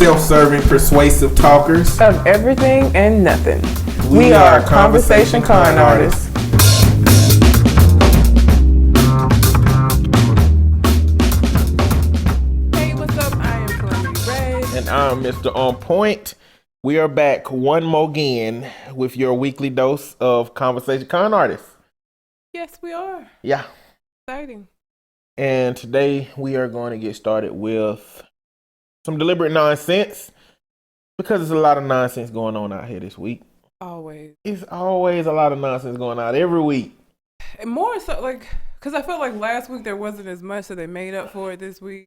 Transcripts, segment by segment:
self-serving, persuasive talkers of everything and nothing. We are conversation con artists. Hey, what's up? I am Calamity Red. And I'm Mr. On Point. We are back one more again with your weekly dose of conversation con artists. Yes, we are. Yeah. Exciting. And today we are going to get started with some deliberate nonsense because there's a lot of nonsense going on out here this week. Always. It's always a lot of nonsense going on every week. And more so, like, because I felt like last week there wasn't as much, so they made up for it this week.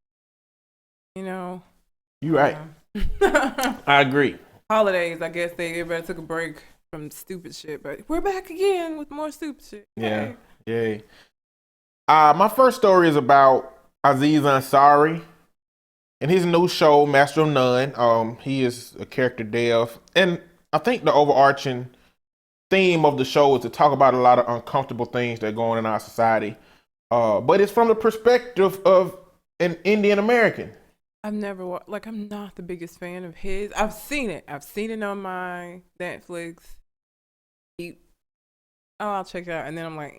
You know? You're right. I agree. Holidays, I guess everybody took a break from stupid shit, but we're back again with more stupid shit. Yeah. Yay. My first story is about Aziz Ansari and his new show, Master of None. He is a character dev, and I think the overarching theme of the show is to talk about a lot of uncomfortable things that go on in our society. But it's from the perspective of an Indian American. I've never I'm not the biggest fan of his. I've seen it on my Netflix. I'll check it out, and then I'm like,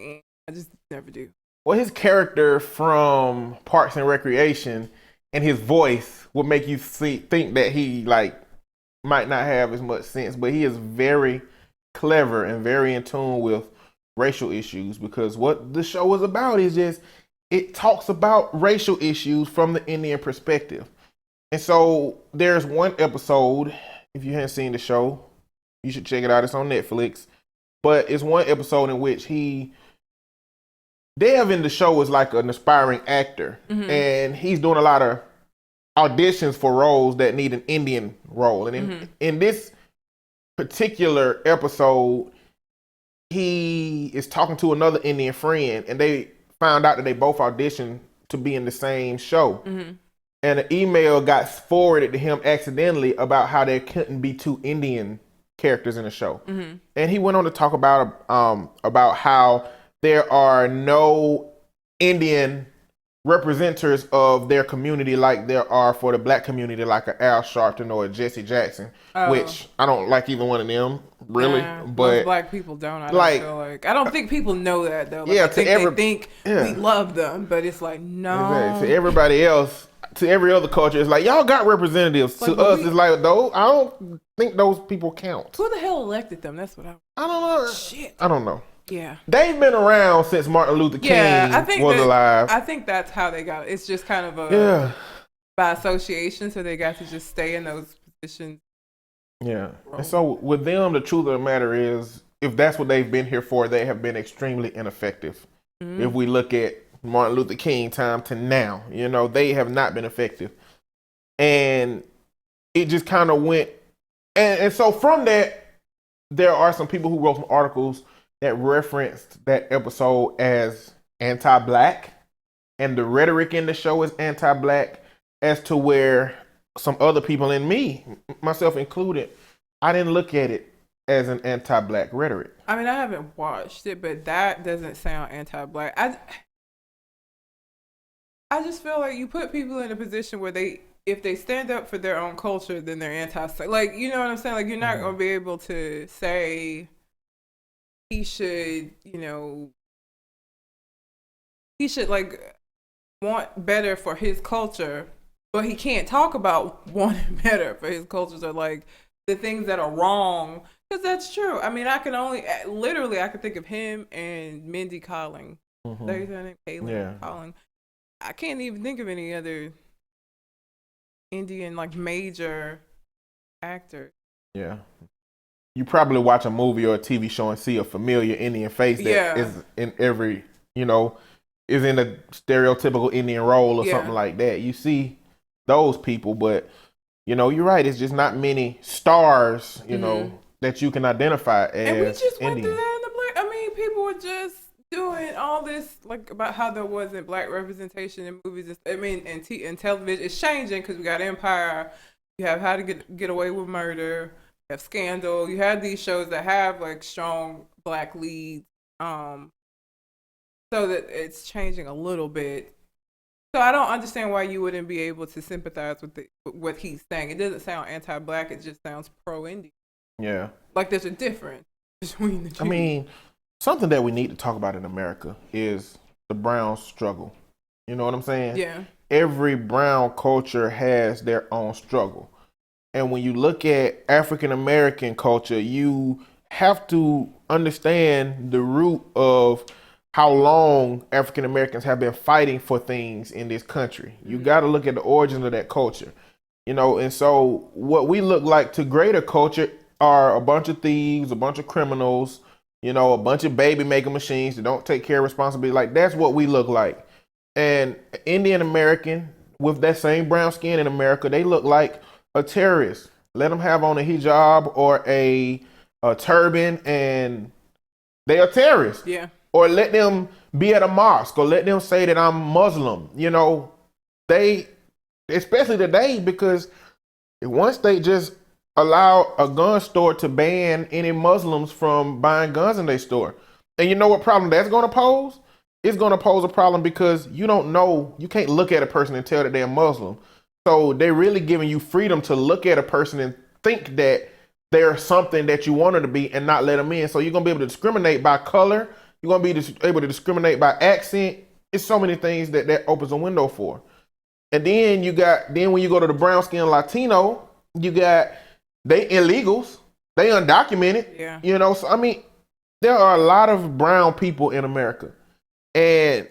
I just never do. Well, his character from Parks and Recreation and his voice would make you think that he might not have as much sense, but he is very clever and very in tune with racial issues, because what the show is about is just, it talks about racial issues from the Indian perspective. And so there's one episode, if you haven't seen the show, you should check it out. It's on Netflix. But it's one episode in which Dev in the show is like an aspiring actor, and he's doing a lot of auditions for roles that need an Indian role. And in this particular episode, he is talking to another Indian friend, and they found out that they both auditioned to be in the same show. And an email got forwarded to him accidentally about how there couldn't be two Indian characters in the show. And he went on to talk about how there are no Indian representatives of their community like there are for the black community, like a Al Sharpton or a Jesse Jackson, which I don't like either one of them, really. But most black people don't. I don't think people know that, though. They think we love them, but it's like, no. Exactly. To everybody else, to every other culture, it's like, y'all got representatives. To us, it's like, though, I don't think those people count. Who the hell elected them? That's what I don't know. Shit. I don't know. Yeah. They've been around since Martin Luther King was alive. I think that's how they got it. It's just kind of by association, so they got to just stay in those positions. Yeah. And so with them, the truth of the matter is, if that's what they've been here for, they have been extremely ineffective. If we look at Martin Luther King time to now, they have not been effective. And it just kind of went. And so from that, there are some people who wrote some articles that referenced that episode as anti-black, and the rhetoric in the show is anti-black, as to where some other people, and me, myself included, I didn't look at it as an anti-black rhetoric. I mean, I haven't watched it, but that doesn't sound anti-black. I just feel like you put people in a position where if they stand up for their own culture, then they're anti. Like, you know what I'm saying? Like, you're not going to be able to say he should, want better for his culture, but he can't talk about wanting better for his culture, or the things that are wrong, because that's true. I mean, I can think of him and Mindy Kaling. There's her name, Kaling Kaling. I can't even think of any other Indian major actor. Yeah. You probably watch a movie or a TV show and see a familiar Indian face that is in every, is in a stereotypical Indian role or something like that. You see those people, but, you're right. It's just not many stars, that you can identify as Indian. And we just went through that in the black. I mean, people were just doing all this, about how there wasn't black representation in movies. And television. It's changing because we got Empire. You have How to Get Away with Murder. You have Scandal. You have these shows that have strong black leads. So that it's changing a little bit. So I don't understand why you wouldn't be able to sympathize with what he's saying. It doesn't sound anti-black. It just sounds pro-Indian. Yeah. Like there's a difference between the two. I mean, something that we need to talk about in America is the brown struggle. You know what I'm saying? Yeah. Every brown culture has their own struggle. And when you look at African American culture, you have to understand the root of how long African Americans have been fighting for things in this country. You got to look at the origins of that culture, you know. And so what we look like to greater culture are a bunch of thieves, a bunch of criminals, you know, a bunch of baby making machines that don't take care of responsibility. Like, that's what we look like. And Indian American with that same brown skin in America, they look like a terrorist. Let them have on a hijab or a turban and they are terrorists. Yeah. Or let them be at a mosque, or let them say that I'm Muslim. You know, they, especially today, because once they just allow a gun store to ban any Muslims from buying guns in their store. And you know what problem that's going to pose? It's going to pose a problem because you don't know, you can't look at a person and tell that they're Muslim. So they're really giving you freedom to look at a person and think that they're something that you want her to be and not let them in. So you're going to be able to discriminate by color. You're going to be able to discriminate by accent. It's so many things that opens a window for. And then when you go to the brown skin Latino, you got, they illegals, they undocumented. Yeah. You know, so I mean, there are a lot of brown people in America, and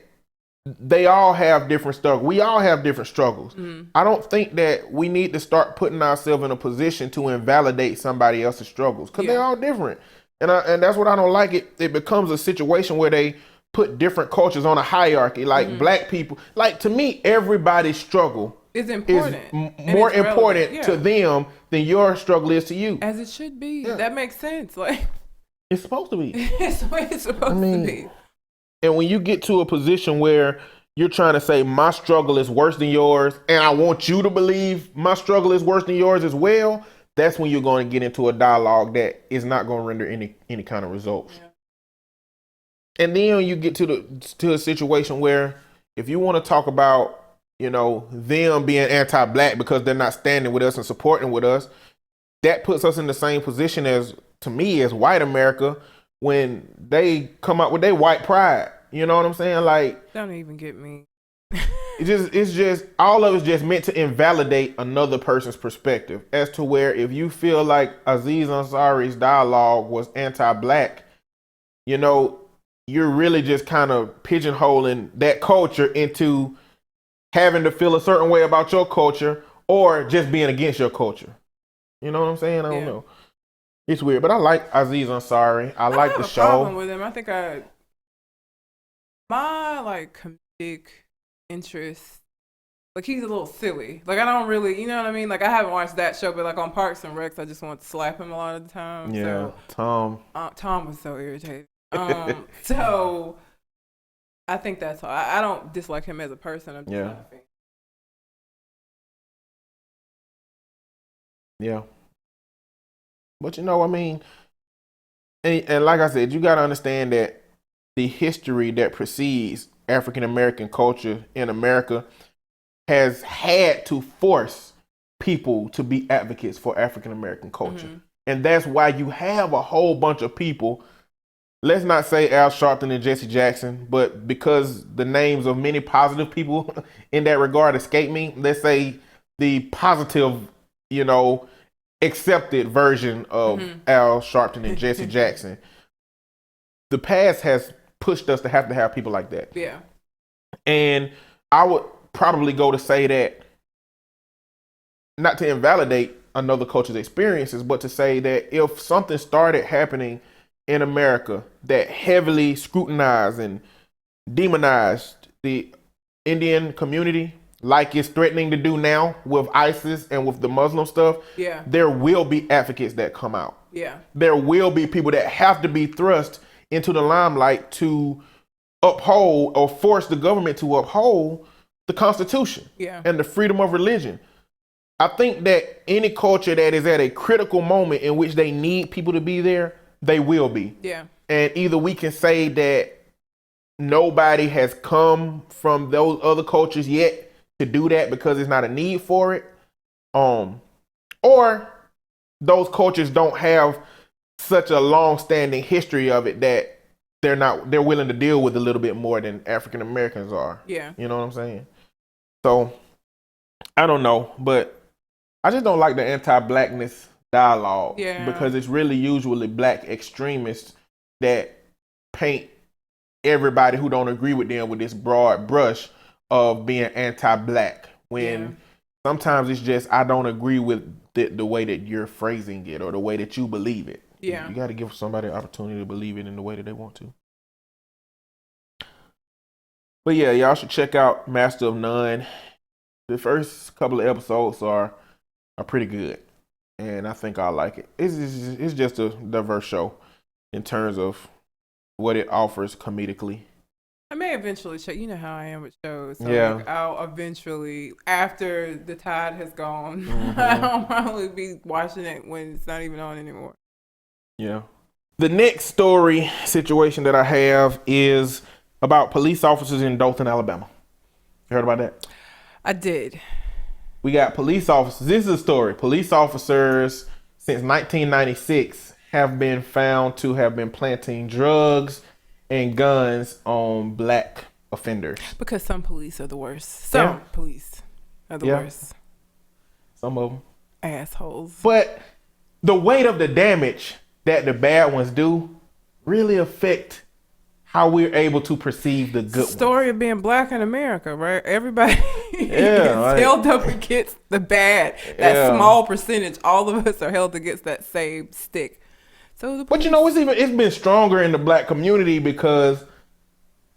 they all have different struggles. We all have different struggles. I don't think that we need to start putting ourselves in a position to invalidate somebody else's struggles, because they're all different. And that's what I don't like. It becomes a situation where they put different cultures on a hierarchy. Like black people, like, to me, everybody's struggle is important. More important to them than your struggle is to you. As it should be. Yeah. That makes sense. Like, it's supposed to be. It's the way it's supposed to be. And when you get to a position where you're trying to say my struggle is worse than yours, and I want you to believe my struggle is worse than yours as well, that's when you're going to get into a dialogue that is not going to render any kind of results. Yeah. And then you get to a situation where if you want to talk about, you know, them being anti-black because they're not standing with us and supporting with us, that puts us in the same position as white America when they come up with their white pride. You know what I'm saying? Like, don't even get me. It's just all of it's just meant to invalidate another person's perspective, as to where if you feel like Aziz Ansari's dialogue was anti-black, you know, you're really just kind of pigeonholing that culture into having to feel a certain way about your culture or just being against your culture. You know what I'm saying? I don't know. It's weird, but I like Aziz Ansari. I like the show. I have a problem with him. I think my like comedic interest, like, he's a little silly. Like, I don't really, you know what I mean? Like, I haven't watched that show, but like on Parks and Recs, I just want to slap him a lot of the time. Yeah, so, Tom was so irritating. So I think that's all. I don't dislike him as a person. I'm just not a fan. Yeah. But, you know, I mean, and like I said, you got to understand that the history that precedes African American culture in America has had to force people to be advocates for African American culture. And that's why you have a whole bunch of people, let's not say Al Sharpton and Jesse Jackson, but because the names of many positive people in that regard escape me, let's say the positive, you know, accepted version of Al Sharpton and Jesse Jackson. The past has pushed us to have people like that. Yeah. And I would probably go to say that, not to invalidate another culture's experiences, but to say that if something started happening in America that heavily scrutinized and demonized the Indian community, like it's threatening to do now with ISIS and with the Muslim stuff, there will be advocates that come out. Yeah. There will be people that have to be thrust into the limelight to uphold or force the government to uphold the Constitution and the freedom of religion. I think that any culture that is at a critical moment in which they need people to be there, they will be. Yeah. And either we can say that nobody has come from those other cultures yet to do that because it's not a need for it. Or those cultures don't have such a long-standing history of it that they're willing to deal with a little bit more than African Americans are. Yeah. You know what I'm saying? So I don't know, but I just don't like the anti-blackness dialogue. Yeah. Because it's really usually black extremists that paint everybody who don't agree with them with this broad brush of being anti-black, when sometimes it's just, I don't agree with the way that you're phrasing it or the way that you believe it. Yeah. You got to give somebody an opportunity to believe it in the way that they want to. But yeah, y'all should check out Master of None. The first couple of episodes are pretty good, and I think I like it. It's just a diverse show in terms of what it offers comedically. I may eventually check. You know how I am with shows. So Yeah. like, I'll eventually, after the tide has gone, I'll probably be watching it when it's not even on anymore. Yeah. The next story situation that I have is about police officers in Dothan, Alabama. You heard about that? I did. We got police officers. This is a story. Police officers since 1996 have been found to have been planting drugs and guns on black offenders. Because some police are the worst. Some police are the worst. Some of them. Assholes. But the weight of the damage that the bad ones do really affect how we're able to perceive the good story ones. of being black in America, right? Everybody gets like, held up against the bad. That small percentage, all of us are held against that same stick. So, but you know, it's been stronger in the black community because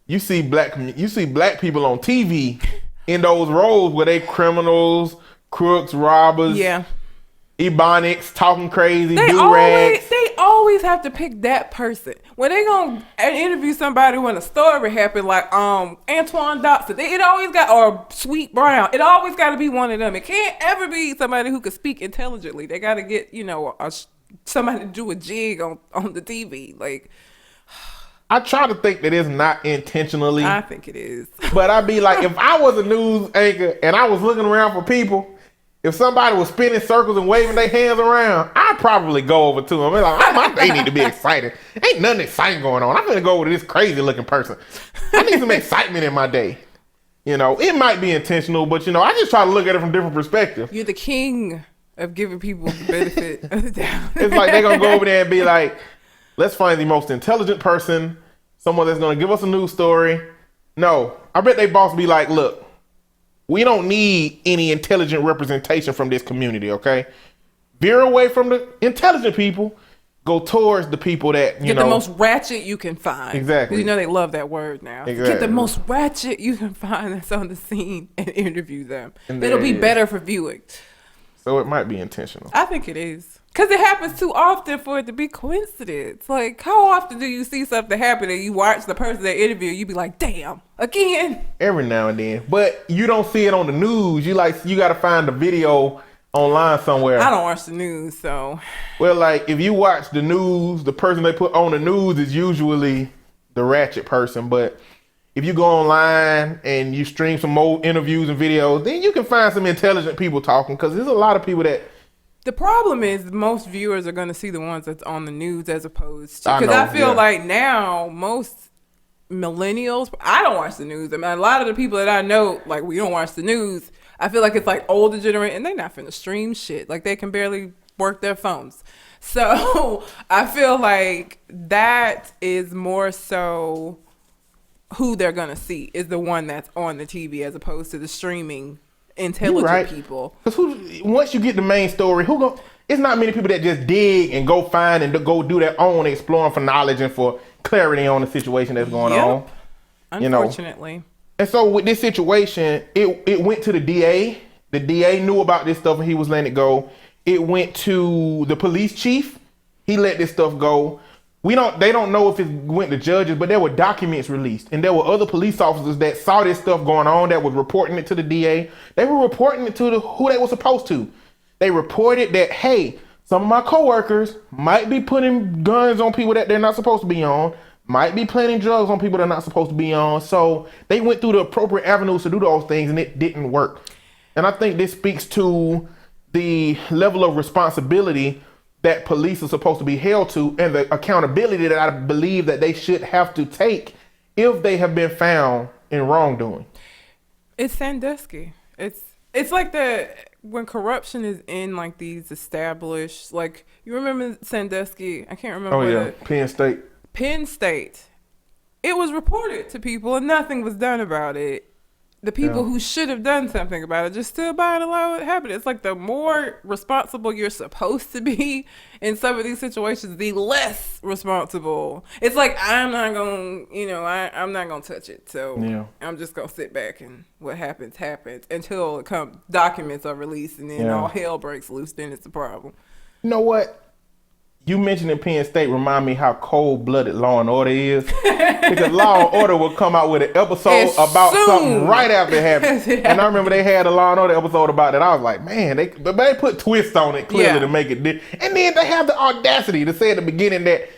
you see black people on TV in those roles where they criminals, crooks, robbers, ebonics, talking crazy, do-rags. They always have to pick that person. When they gonna interview somebody when a story happened, like Antoine Dotson, it always got, or Sweet Brown, it always got to be one of them. It can't ever be somebody who could speak intelligently. They got to get, somebody to do a jig on the TV. Like, I try to think that it's not intentionally. I think it is. But I'd be like, if I was a news anchor and I was looking around for people, if somebody was spinning circles and waving their hands around, I'd probably go over to them. Like, they need to be excited. Ain't nothing exciting going on. I'm gonna go over to this crazy looking person. I need some excitement in my day. It might be intentional, but I just try to look at it from different perspectives. You're the king of giving people the benefit of the doubt. It's like they're gonna go over there and be like, let's find the most intelligent person, someone that's gonna give us a news story. No, I bet they boss be like, look, we don't need any intelligent representation from this community, okay? Veer away from the intelligent people, go towards the people that, Get the most ratchet you can find. Exactly. They love that word now. Exactly. Get the most ratchet you can find that's on the scene and interview them. It'll be better for viewing. So it might be intentional. I think it is. Because it happens too often for it to be coincidence. Like, how often do you see something happen and you watch the person that interview, you be like, damn, again? Every now and then. But you don't see it on the news. You got to find the video online somewhere. I don't watch the news, so. Well, like, if you watch the news, the person they put on the news is usually the ratchet person. But if you go online and you stream some more interviews and videos, then you can find some intelligent people talking, because there's a lot of people that. The problem is most viewers are going to see the ones that's on the news as opposed to, because I feel like now most millennials, I don't watch the news. I mean, a lot of the people that I know, like, we don't watch the news. I feel like it's like older generation, and they're not finna stream shit. Like, they can barely work their phones. So I feel like that is more so who they're gonna see, is the one that's on the TV as opposed to the streaming intelligent people. Because once you get the main story, it's not many people that just dig and go find and go do their own exploring for knowledge and for clarity on the situation that's going on. Unfortunately. And so with this situation, it went to the DA. The DA knew about this stuff and he was letting it go. It went to the police chief. He let this stuff go. They don't know if it went to judges, but there were documents released, and there were other police officers that saw this stuff going on that was reporting it to the DA. They were reporting it to who they were supposed to. They reported that, hey, some of my coworkers might be putting guns on people that they're not supposed to be on, might be planting drugs on people they're not supposed to be on. So they went through the appropriate avenues to do those things, and it didn't work. And I think this speaks to the level of responsibility that police are supposed to be held to, and the accountability that I believe that they should have to take if they have been found in wrongdoing. It's Sandusky. It's like when corruption is in like these established, like, you remember Sandusky? I can't remember. Oh yeah, Penn State. It was reported to people and nothing was done about it. The people who should have done something about it just stood by and allowed it to happen. It's like the more responsible you're supposed to be in some of these situations, the less responsible. It's like, I'm not going to, I'm not going to touch it. So I'm just going to sit back and what happens until documents are released, and then all hell breaks loose. Then it's a problem. You know what? You mentioning Penn State remind me how cold-blooded Law and Order is. Because Law and Order will come out with an episode about something right after it happens. And I remember they had a Law and Order episode about it. I was like, man, they put twists on it clearly to make it. And then they have the audacity to say at the beginning that,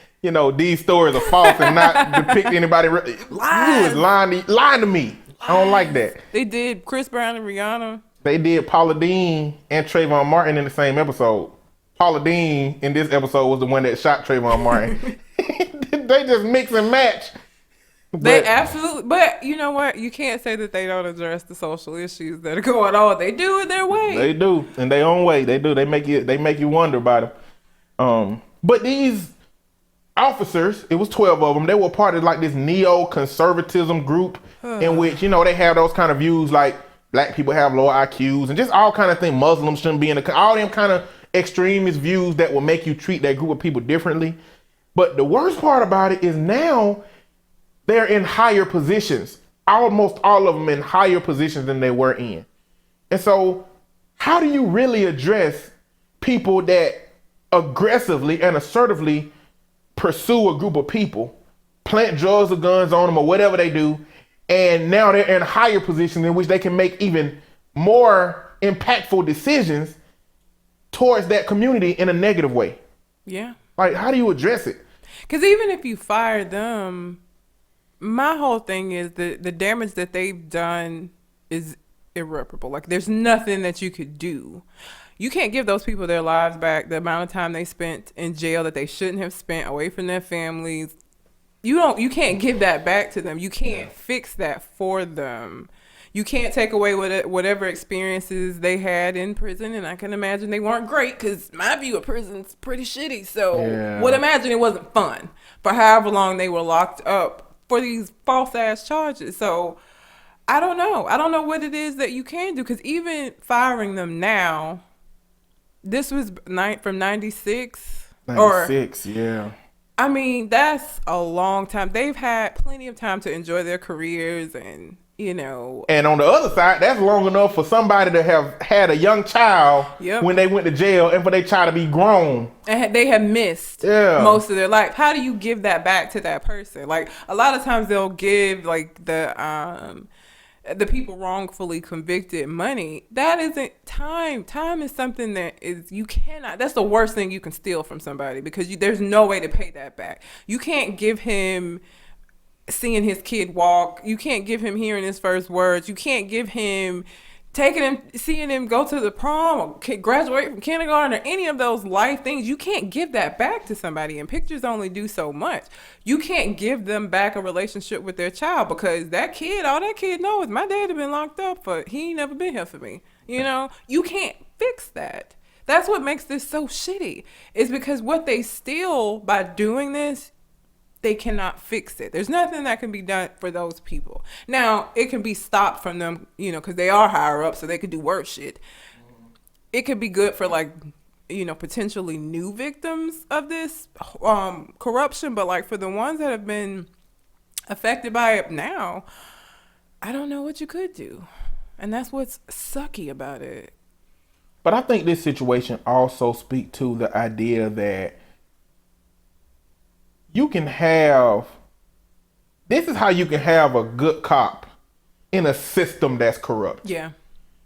these stories are false and not depict anybody. You is lying to me. I don't like that. They did Chris Brown and Rihanna. They did Paula Deen and Trayvon Martin in the same episode. Paula Deen in this episode was the one that shot Trayvon Martin. They just mix and match. They absolutely, but you know what? You can't say that they don't address the social issues that are going on. They do it their way. They do, in their own way. They do. They make you wonder about them. But these officers, it was 12 of them. They were part of like this neo-conservatism group in which they have those kind of views like black people have low IQs and just all kind of things. Muslims shouldn't be in all them kind of extremist views that will make you treat that group of people differently. But the worst part about it is now they're in higher positions. Almost all of them in higher positions than they were in. And so how do you really address people that aggressively and assertively pursue a group of people, plant drugs or guns on them or whatever they do, and now they're in higher positions in which they can make even more impactful decisions towards that community in a negative way? Yeah. Like, how do you address it? Because even if you fire them, my whole thing is the damage that they've done is irreparable. Like, there's nothing that you could do. You can't give those people their lives back, the amount of time they spent in jail that they shouldn't have spent away from their families. You can't give that back to them. You can't fix that for them. You can't take away whatever experiences they had in prison, and I can imagine they weren't great because my view of prison's pretty shitty. So would imagine it wasn't fun for however long they were locked up for these false ass charges. So I don't know. I don't know what it is that you can do, because even firing them now, this was from 96. 96, yeah. I mean, that's a long time. They've had plenty of time to enjoy their careers and, And on the other side, that's long enough for somebody to have had a young child when they went to jail and for their child to be grown. And they have missed most of their life. How do you give that back to that person? Like, a lot of times they'll give, like, the people wrongfully convicted money. That isn't time. Time is something that you cannot, that's the worst thing you can steal from somebody, because there's no way to pay that back. You can't give him seeing his kid walk. You can't give him hearing his first words. You can't give him seeing him go to the prom or graduate from kindergarten or any of those life things. You can't give that back to somebody, and pictures only do so much. You can't give them back a relationship with their child, because all that kid knows, my dad had been locked up he ain't never been here for me. You can't fix that. That's what makes this so shitty, is because what they steal by doing this, they cannot fix it. There's nothing that can be done for those people. Now, it can be stopped from them, because they are higher up, so they could do worse shit. It could be good for, like, potentially new victims of this corruption, but, like, for the ones that have been affected by it now, I don't know what you could do. And that's what's sucky about it. But I think this situation also speaks to the idea that this is how you can have a good cop in a system that's corrupt. Yeah.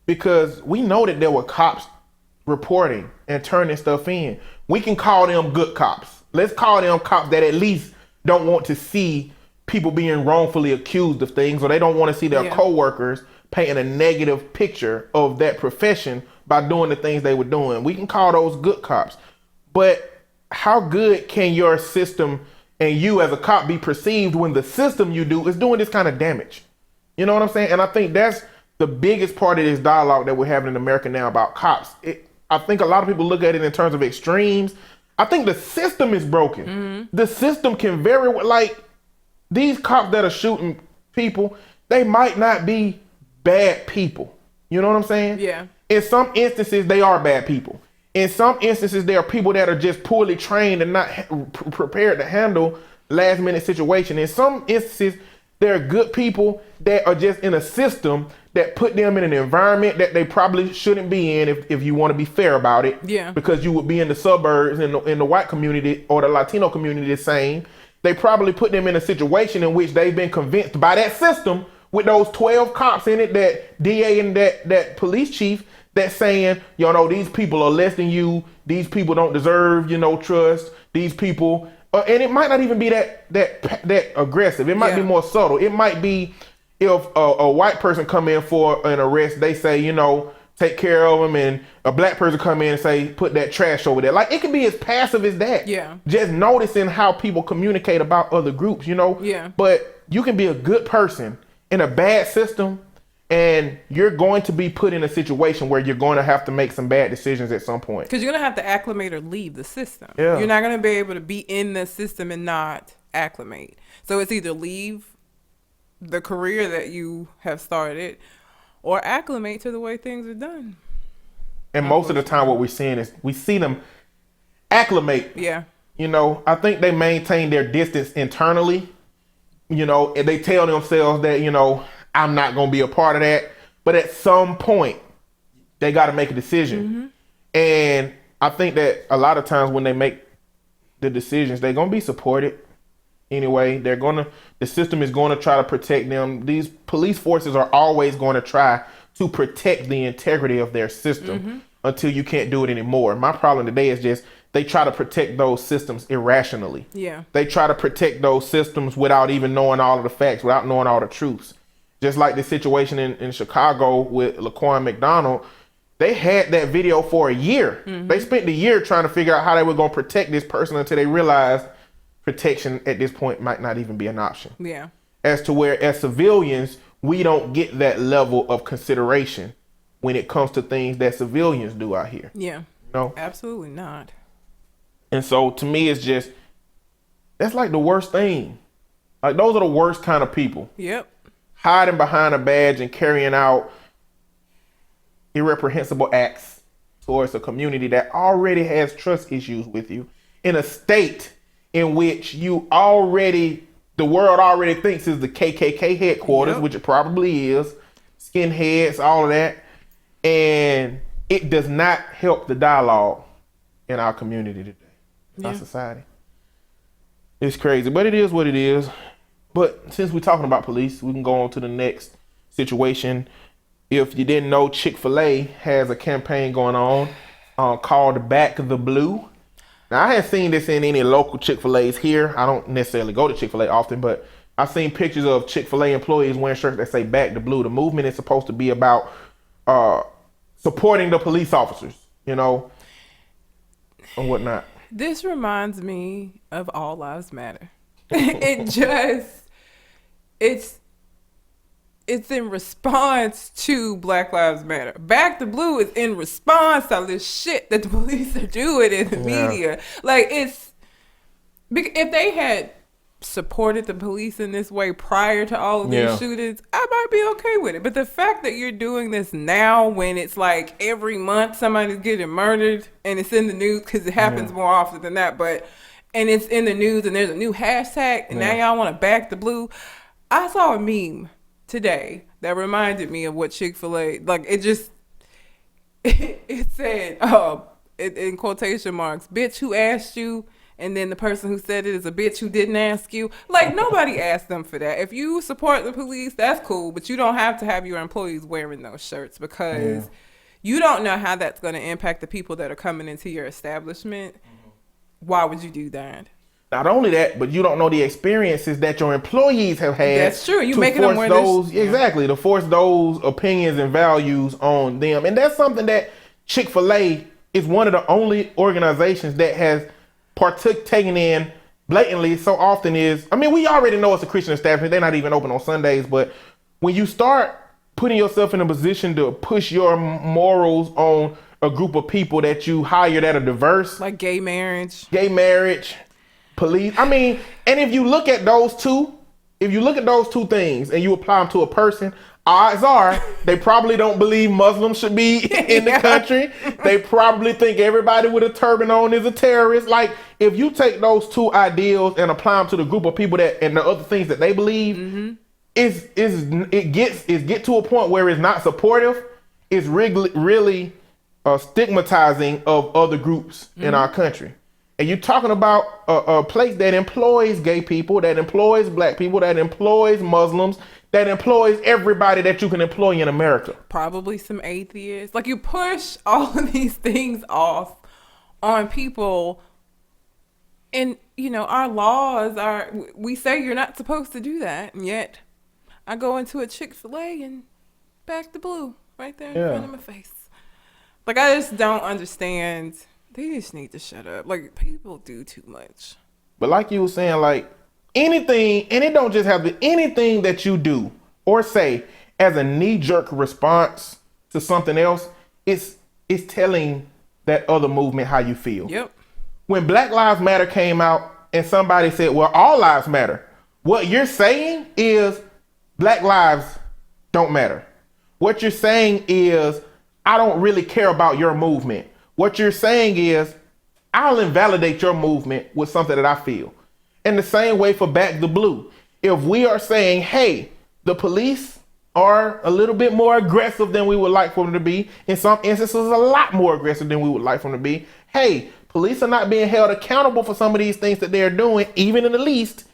Because we know that there were cops reporting and turning stuff in. We can call them good cops. Let's call them cops that at least don't want to see people being wrongfully accused of things, or they don't want to see their coworkers painting a negative picture of that profession by doing the things they were doing. We can call those good cops. But how good can your system and you as a cop be perceived when the system you do is doing this kind of damage? You know what I'm saying? And I think that's the biggest part of this dialogue that we're having in America now about cops. I think a lot of people look at it in terms of extremes. I think the system is broken. Mm-hmm. The system can very well, like, these cops that are shooting people, they might not be bad people. You know what I'm saying? Yeah. In some instances, they are bad people. In some instances, there are people that are just poorly trained and not prepared to handle last minute situation. In some instances, there are good people that are just in a system that put them in an environment that they probably shouldn't be in, if you want to be fair about it. Yeah. Because you would be in the suburbs, in the white community or the Latino community the same. They probably put them in a situation in which they've been convinced by that system with those 12 cops in it, that DA and that police chief, that's saying, you know, these people are less than you. These people don't deserve, trust. These people, and it might not even be that aggressive. It might be more subtle. It might be if a white person come in for an arrest, they say, take care of them, and a black person come in and say, put that trash over there. Like, it can be as passive as that. Yeah. Just noticing how people communicate about other groups, Yeah. But you can be a good person in a bad system, and you're going to be put in a situation where you're going to have to make some bad decisions at some point. Because you're going to have to acclimate or leave the system. Yeah. You're not going to be able to be in the system and not acclimate. So it's either leave the career that you have started or acclimate to the way things are done. And most of the time what we're seeing is we see them acclimate. Yeah. I think they maintain their distance internally, and they tell themselves that, I'm not going to be a part of that. But at some point, they got to make a decision. Mm-hmm. And I think that a lot of times when they make the decisions, they're going to be supported. Anyway, the system is going to try to protect them. These police forces are always going to try to protect the integrity of their system until you can't do it anymore. My problem today is just they try to protect those systems irrationally. Yeah. They try to protect those systems without even knowing all of the facts, without knowing all the truths. Just like the situation in Chicago with Laquan McDonald, they had that video for a year. Mm-hmm. They spent the year trying to figure out how they were going to protect this person until they realized protection at this point might not even be an option. Yeah. As to where, as civilians, we don't get that level of consideration when it comes to things that civilians do out here. Yeah. Absolutely not. And so to me, it's just, that's like the worst thing. Like, those are the worst kind of people. Yep. Hiding behind a badge and carrying out irreprehensible acts towards a community that already has trust issues with you, in a state in which the world already thinks is the KKK headquarters, which it probably is, skinheads, all of that. And it does not help the dialogue in our community today, our society. It's crazy, but it is what it is. But since we're talking about police, we can go on to the next situation. If you didn't know, Chick-fil-A has a campaign going on called Back the Blue. Now, I haven't seen this in any local Chick-fil-A's here. I don't necessarily go to Chick-fil-A often, but I've seen pictures of Chick-fil-A employees wearing shirts that say Back the Blue. The movement is supposed to be about supporting the police officers, and whatnot. This reminds me of All Lives Matter. It's in response to Black Lives Matter. Back the Blue is in response to all this shit that the police are doing in the media. Like, if they had supported the police in this way prior to all of these shootings, I might be okay with it. But the fact that you're doing this now, when it's like every month somebody's getting murdered, and it's in the news, because it happens more often than that, and it's in the news, and there's a new hashtag, and now y'all want to back the blue. I saw a meme today that reminded me of what Chick-fil-A, like, it said, in quotation marks, bitch who asked you, and then the person who said it is a bitch who didn't ask you. Like, nobody asked them for that. If you support the police, that's cool, but you don't have to have your employees wearing those shirts, because you don't know how that's going to impact the people that are coming into your establishment. Why would you do that? Not only that, but you don't know the experiences that your employees have had. That's true. You to making them force wear those this, exactly to force those opinions and values on them, and that's something that Chick-fil-A is one of the only organizations that has partaken in blatantly so often. Is, I mean, we already know it's a Christian establishment. They're not even open on Sundays, but when you start putting yourself in a position to push your morals on a group of people that you hired that are diverse, like gay marriage, police. I mean, and if you look at those two things and you apply them to a person, odds are they probably don't believe Muslims should be in the country. They probably think everybody with a turban on is a terrorist. Like, if you take those two ideals and apply them to the group of people that and the other things that they believe, it gets to a point where it's not supportive. It's really stigmatizing of other groups in our country. And you're talking about a place that employs gay people, that employs black people, that employs Muslims, that employs everybody that you can employ in America. Probably some atheists. Like, you push all of these things off on people. And, you know, our laws we say you're not supposed to do that. And yet I go into a Chick-fil-A and back the blue right there in front of my face. Like, I just don't understand. They just need to shut up. Like, people do too much. But like you were saying, like, anything, and it don't just have to, anything that you do or say as a knee-jerk response to something else, it's telling that other movement how you feel. Yep. When Black Lives Matter came out and somebody said, well, all lives matter, what you're saying is Black lives don't matter. What you're saying is, I don't really care about your movement. What you're saying is, I'll invalidate your movement with something that I feel. In the same way for Back the Blue. If we are saying, hey, the police are a little bit more aggressive than we would like for them to be, in some instances a lot more aggressive than we would like for them to be. Hey, police are not being held accountable for some of these things that they're doing, even in the least.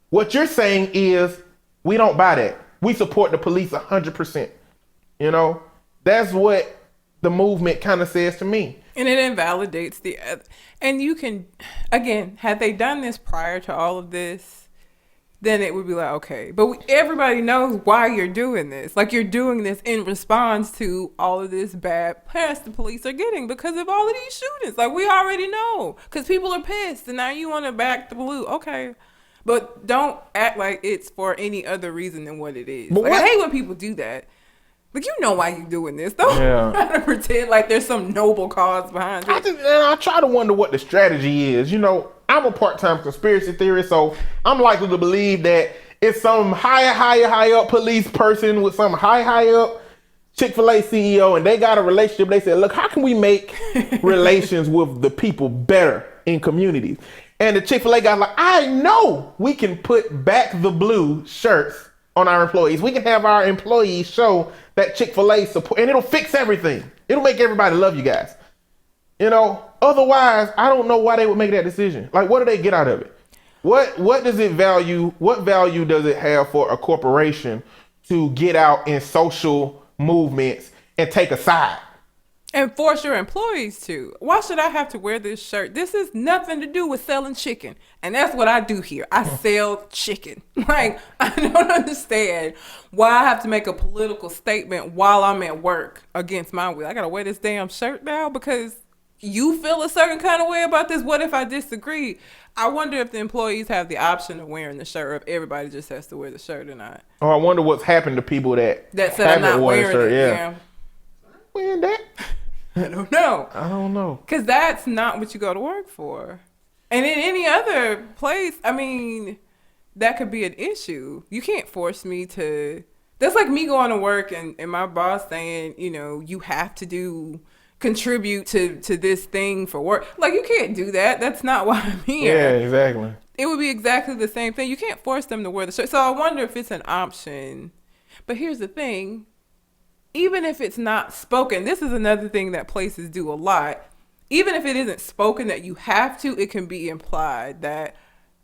What you're saying is, we don't buy that. We support the police 100%. You know, that's what the movement kind of says to me. And it invalidates the other. And you can, again, had they done this prior to all of this, then it would be like, okay. But everybody knows why you're doing this. Like, you're doing this in response to all of this bad press the police are getting because of all of these shootings. Like, we already know. Because people are pissed. And now you want to back the blue. Okay. But don't act like it's for any other reason than what it is. Like, I hate when people do that. Like, you know why you're doing this. Don't try to pretend like there's some noble cause behind it. I try to wonder what the strategy is. You know, I'm a part-time conspiracy theorist, so I'm likely to believe that it's some high up police person with some high up Chick-fil-A CEO, and they got a relationship. They said, look, how can we make relations with the people better in communities? And the Chick-fil-A guy's like, I know we can put Back the Blue shirts on our employees. We can have our employees show that Chick-fil-A support, and it'll fix everything. It'll make everybody love you guys. You know, otherwise, I don't know why they would make that decision. Like, what do they get out of it? What does it value? What value does it have for a corporation to get out in social movements and take a side? And force your employees to. Why should I have to wear this shirt? This has nothing to do with selling chicken. And that's what I do here. I sell chicken. Like, I don't understand why I have to make a political statement while I'm at work against my will. I got to wear this damn shirt now because you feel a certain kind of way about this. What if I disagree? I wonder if the employees have the option of wearing the shirt or if everybody just has to wear the shirt or not. Oh, I wonder what's happened to people that said I'm not wearing it. Yeah. Wearing that? I don't know. I don't know. Because that's not what you go to work for. And in any other place, I mean, that could be an issue. You can't force me to. That's like me going to work and my boss saying, you know, you have to contribute to this thing for work. Like, you can't do that. That's not why I'm here. Yeah, exactly. It would be exactly the same thing. You can't force them to wear the shirt. So I wonder if it's an option. But here's the thing. Even if it's not spoken, this is another thing that places do a lot. Even if it isn't spoken that you have to, it can be implied that,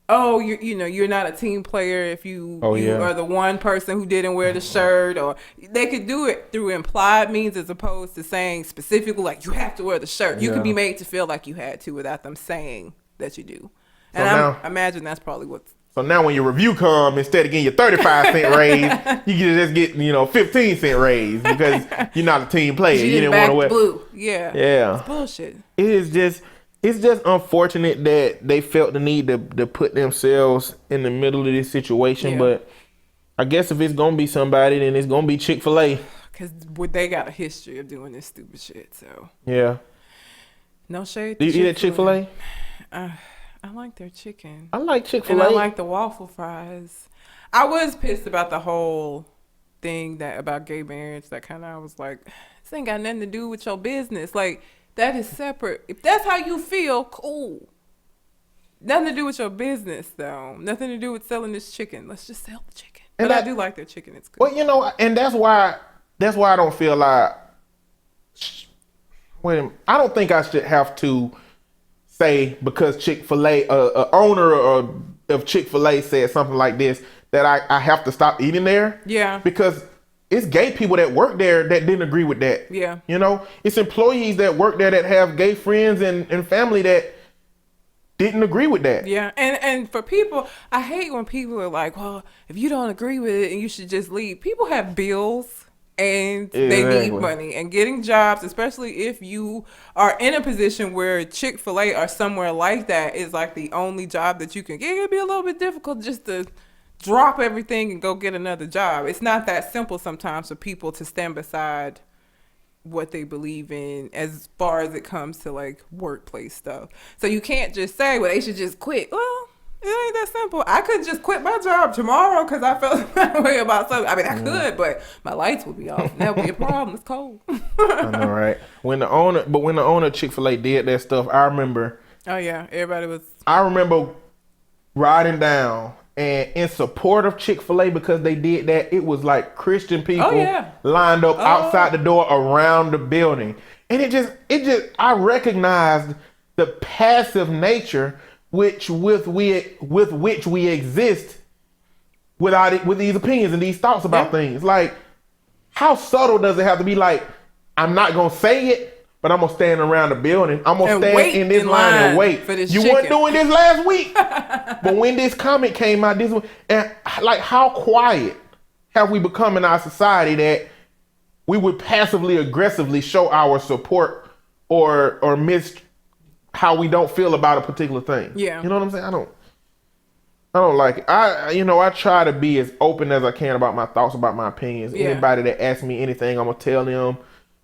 oh, you're not a team player if you are the one person who didn't wear the shirt, or they could do it through implied means as opposed to saying specifically like you have to wear the shirt. You could be made to feel like you had to without them saying that you do. And I imagine that's probably what's. So now when your review come, instead of getting your 35-cent raise, you can just get 15-cent raise because you're not a team player. You didn't want to wear blue. Yeah. Yeah. It's bullshit. It's just unfortunate that they felt the need to put themselves in the middle of this situation. Yeah. But I guess if it's gonna be somebody, then it's gonna be Chick-fil-A. Because they got a history of doing this stupid shit. So yeah. No shade. Do you eat at Chick-fil-A? I like their chicken. I like Chick-fil-A. And I like the waffle fries. I was pissed about the whole thing about gay marriage. That kind of, I was like, this ain't got nothing to do with your business. Like, that is separate. If that's how you feel, cool. Nothing to do with your business, though. Nothing to do with selling this chicken. Let's just sell the chicken. But I do like their chicken. It's good. Well, and that's why I don't feel like. I don't think I should have to say because Chick-fil-A, owner of Chick-fil-A said something like this, that I have to stop eating there. Yeah. Because it's gay people that work there that didn't agree with that. Yeah. It's employees that work there that have gay friends and family that didn't agree with that. Yeah. And for people, I hate when people are like, well, if you don't agree with it, you should just leave. People have bills. And they need money, and getting jobs, especially if you are in a position where Chick-fil-A or somewhere like that is like the only job that you can get. It'd be a little bit difficult just to drop everything and go get another job. It's not that simple sometimes for people to stand beside what they believe in as far as it comes to like workplace stuff. So you can't just say, well, they should just quit. Well, it ain't that simple. I could just quit my job tomorrow because I felt that way about something. I mean, I could, but my lights would be off. And that would be a problem. It's cold. I know, right? When the owner of Chick-fil-A did that stuff, I remember. Oh yeah, everybody was. I remember riding down and in support of Chick-fil-A because they did that. It was like Christian people lined up outside the door around the building, and it just I recognized the passive nature with which we exist with these opinions and these thoughts about things. Like, how subtle does it have to be? Like, I'm not gonna say it, but I'm gonna stand around the building. I'm gonna stand in this line and wait for this you chicken. Weren't doing this last week. But when this comment came out, and like, how quiet have we become in our society that we would passively aggressively show our support or miss how we don't feel about a particular thing. Yeah. You know what I'm saying? I don't like it. I try to be as open as I can about my thoughts, about my opinions. Yeah. Anybody that asks me anything, I'm gonna tell them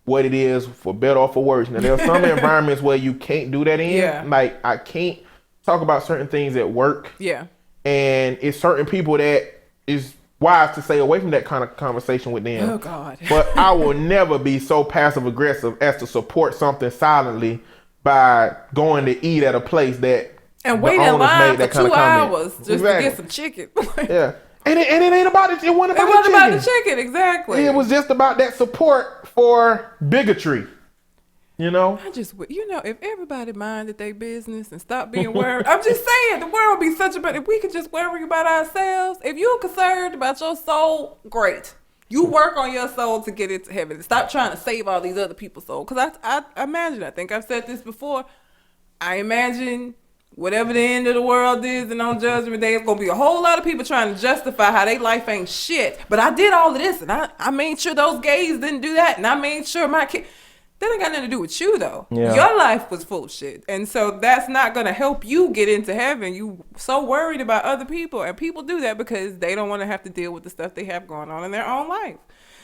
what it is, for better or for worse. Now, there are some environments where you can't do that in. Yeah. Like, I can't talk about certain things at work. Yeah. And it's certain people that is wise to stay away from that kind of conversation with them. Oh God. But I will never be so passive aggressive as to support something silently by going to eat at a place that and wait in line for 2 hours just to get some chicken. Yeah, and it ain't about it. It wasn't about the chicken, exactly. It was just about that support for bigotry. I just, if everybody minded their business and stopped being worried, I'm just saying the world would be such a better. If we could just worry about ourselves. If you're concerned about your soul, great. You work on your soul to get into heaven. Stop trying to save all these other people's soul. Because I imagine, I think I've said this before, I imagine whatever the end of the world is and on Judgment Day, it's going to be a whole lot of people trying to justify how their life ain't shit. But I did all of this, and I made sure those gays didn't do that, and I made sure my kid... That ain't got nothing to do with you, though. Yeah. Your life was full of shit. And so that's not going to help you get into heaven. You so worried about other people. And people do that because they don't want to have to deal with the stuff they have going on in their own life.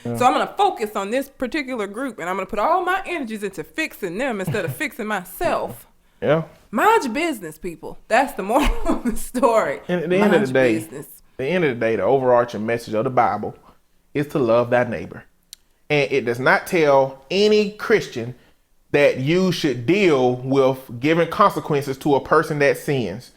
Yeah. So I'm going to focus on this particular group. And I'm going to put all my energies into fixing them instead of fixing myself. Yeah. Mind your business, people. That's the moral of the story. And at the end of the day, the overarching message of the Bible is to love thy neighbor. And it does not tell any Christian that you should deal with giving consequences to a person that sins.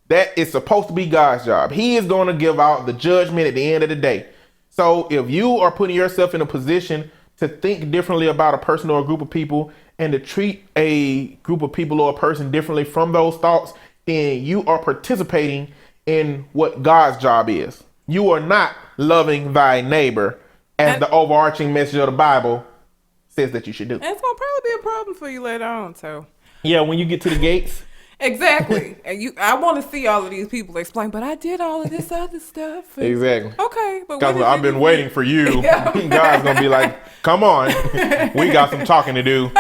That is supposed to be God's job. He is going to give out the judgment at the end of the day. So if you are putting yourself in a position to think differently about a person or a group of people and to treat a group of people or a person differently from those thoughts, then you are participating in what God's job is. You are not loving thy neighbor as the overarching message of the Bible says that you should do. And it's going to probably be a problem for you later on, so. Yeah, when you get to the gates. Exactly. And I want to see all of these people explain, but I did all of this other stuff. Exactly. Okay, but Because I've been waiting for you. God's going to be like, come on. We got some talking to do.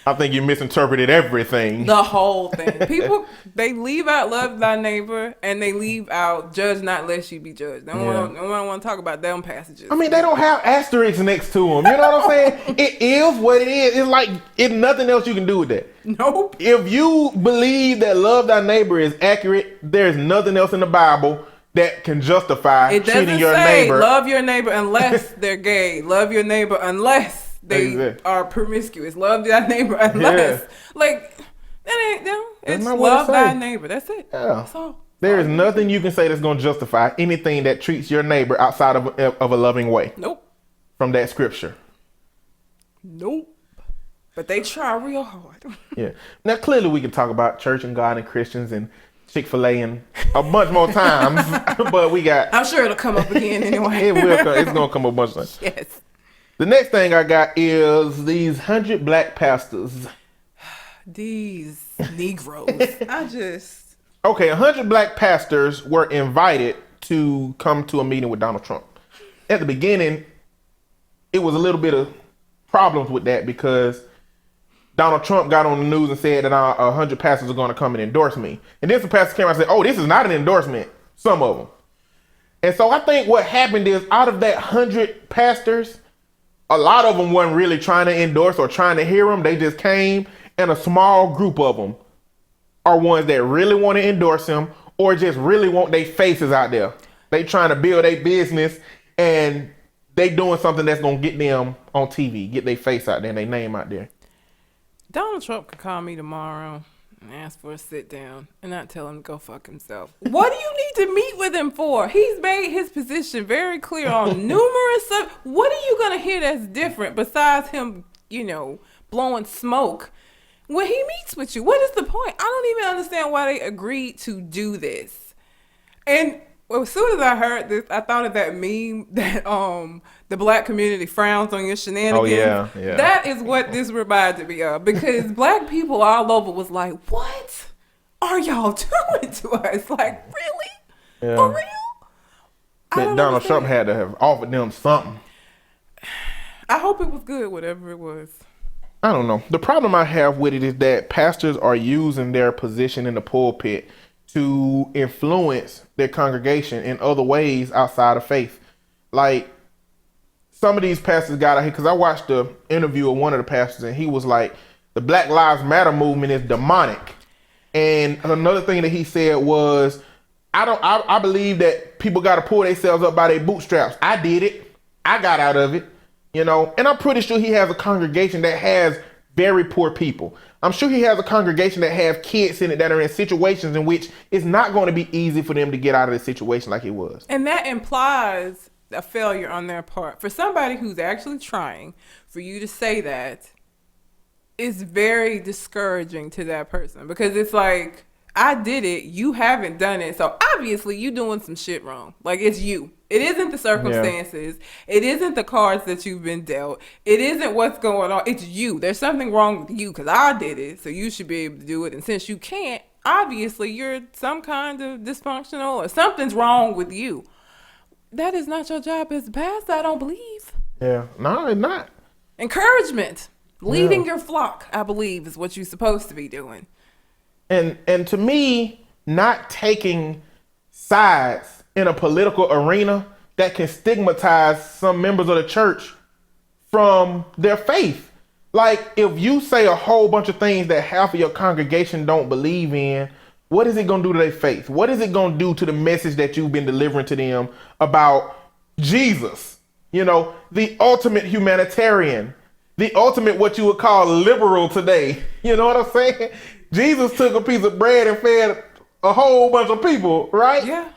I think you misinterpreted everything. The whole thing. People, they leave out love thy neighbor and they leave out judge not lest you be judged. No one want to talk about them passages. I mean, they don't have asterisks next to them. You know what I'm saying? It is what it is. It's like, it's nothing else you can do with that. Nope. If you believe that love thy neighbor is accurate, there's nothing else in the Bible that can justify cheating your neighbor. Love your neighbor unless they're gay. Love your neighbor unless they are promiscuous. Love thy neighbor unless like that ain't them. It's love thy neighbor. That's it. Yeah. That's all. There is nothing you can say that's going to justify anything that treats your neighbor outside of a loving way. Nope. From that scripture. Nope. But they try real hard. Yeah. Now clearly we can talk about church and God and Christians and Chick-fil-A and a bunch more times, but we got. I'm sure it'll come up again anyway. It will come. It's gonna come up a bunch of times. Yes. The next thing I got is these 100 black pastors. These Negroes. Okay, 100 black pastors were invited to come to a meeting with Donald Trump. At the beginning, it was a little bit of problems with that because Donald Trump got on the news and said that 100 pastors are going to come and endorse me. And then some pastors came out and said, oh, this is not an endorsement. Some of them. And so I think what happened is out of that 100 pastors, a lot of them weren't really trying to endorse or trying to hear them. They just came, and a small group of them are ones that really want to endorse him or just really want their faces out there. They trying to build a business and they doing something that's going to get them on TV, get their face out there and their name out there. Donald Trump could call me tomorrow and ask for a sit down and not tell him to go fuck himself. What do you need to meet with him for? He's made his position very clear on numerous what are you going to hear that's different besides him, blowing smoke when he meets with you? What is the point? I don't even understand why they agreed to do this. And as soon as I heard this, I thought of that meme that the black community frowns on your shenanigans. Oh, yeah. That is what this reminded me of. Because black people all over was like, what are y'all doing to us? Like, really? Yeah. For real? But Donald Trump had to have offered them something. I hope it was good, whatever it was. I don't know. The problem I have with it is that pastors are using their position in the pulpit to influence their congregation in other ways outside of faith. Like, some of these pastors got out here, because I watched the interview of one of the pastors, and he was like, the Black Lives Matter movement is demonic. And another thing that he said was, I believe that people got to pull themselves up by their bootstraps. I did it. I got out of it, and I'm pretty sure he has a congregation that has very poor people. I'm sure he has a congregation that have kids in it that are in situations in which it's not going to be easy for them to get out of the situation like it was. And that implies a failure on their part. For somebody who's actually trying, for you to say that is very discouraging to that person, because it's like, I did it, you haven't done it, so obviously you doing some shit wrong. Like, it's you. It isn't the circumstances. Yeah. It isn't the cards that you've been dealt. It isn't what's going on. It's you. There's something wrong with you because I did it, so you should be able to do it. And since you can't, obviously you're some kind of dysfunctional or something's wrong with you. That is not your job as a pastor, I don't believe. Yeah, no, it's not. Encouragement. Leading your flock, I believe, is what you're supposed to be doing. And to me, not taking sides in a political arena that can stigmatize some members of the church from their faith. Like, if you say a whole bunch of things that half of your congregation don't believe in, what is it going to do to their faith? What is it going to do to the message that you've been delivering to them about Jesus? The ultimate humanitarian, the ultimate what you would call liberal today. You know what I'm saying? Jesus took a piece of bread and fed a whole bunch of people, right? Yeah.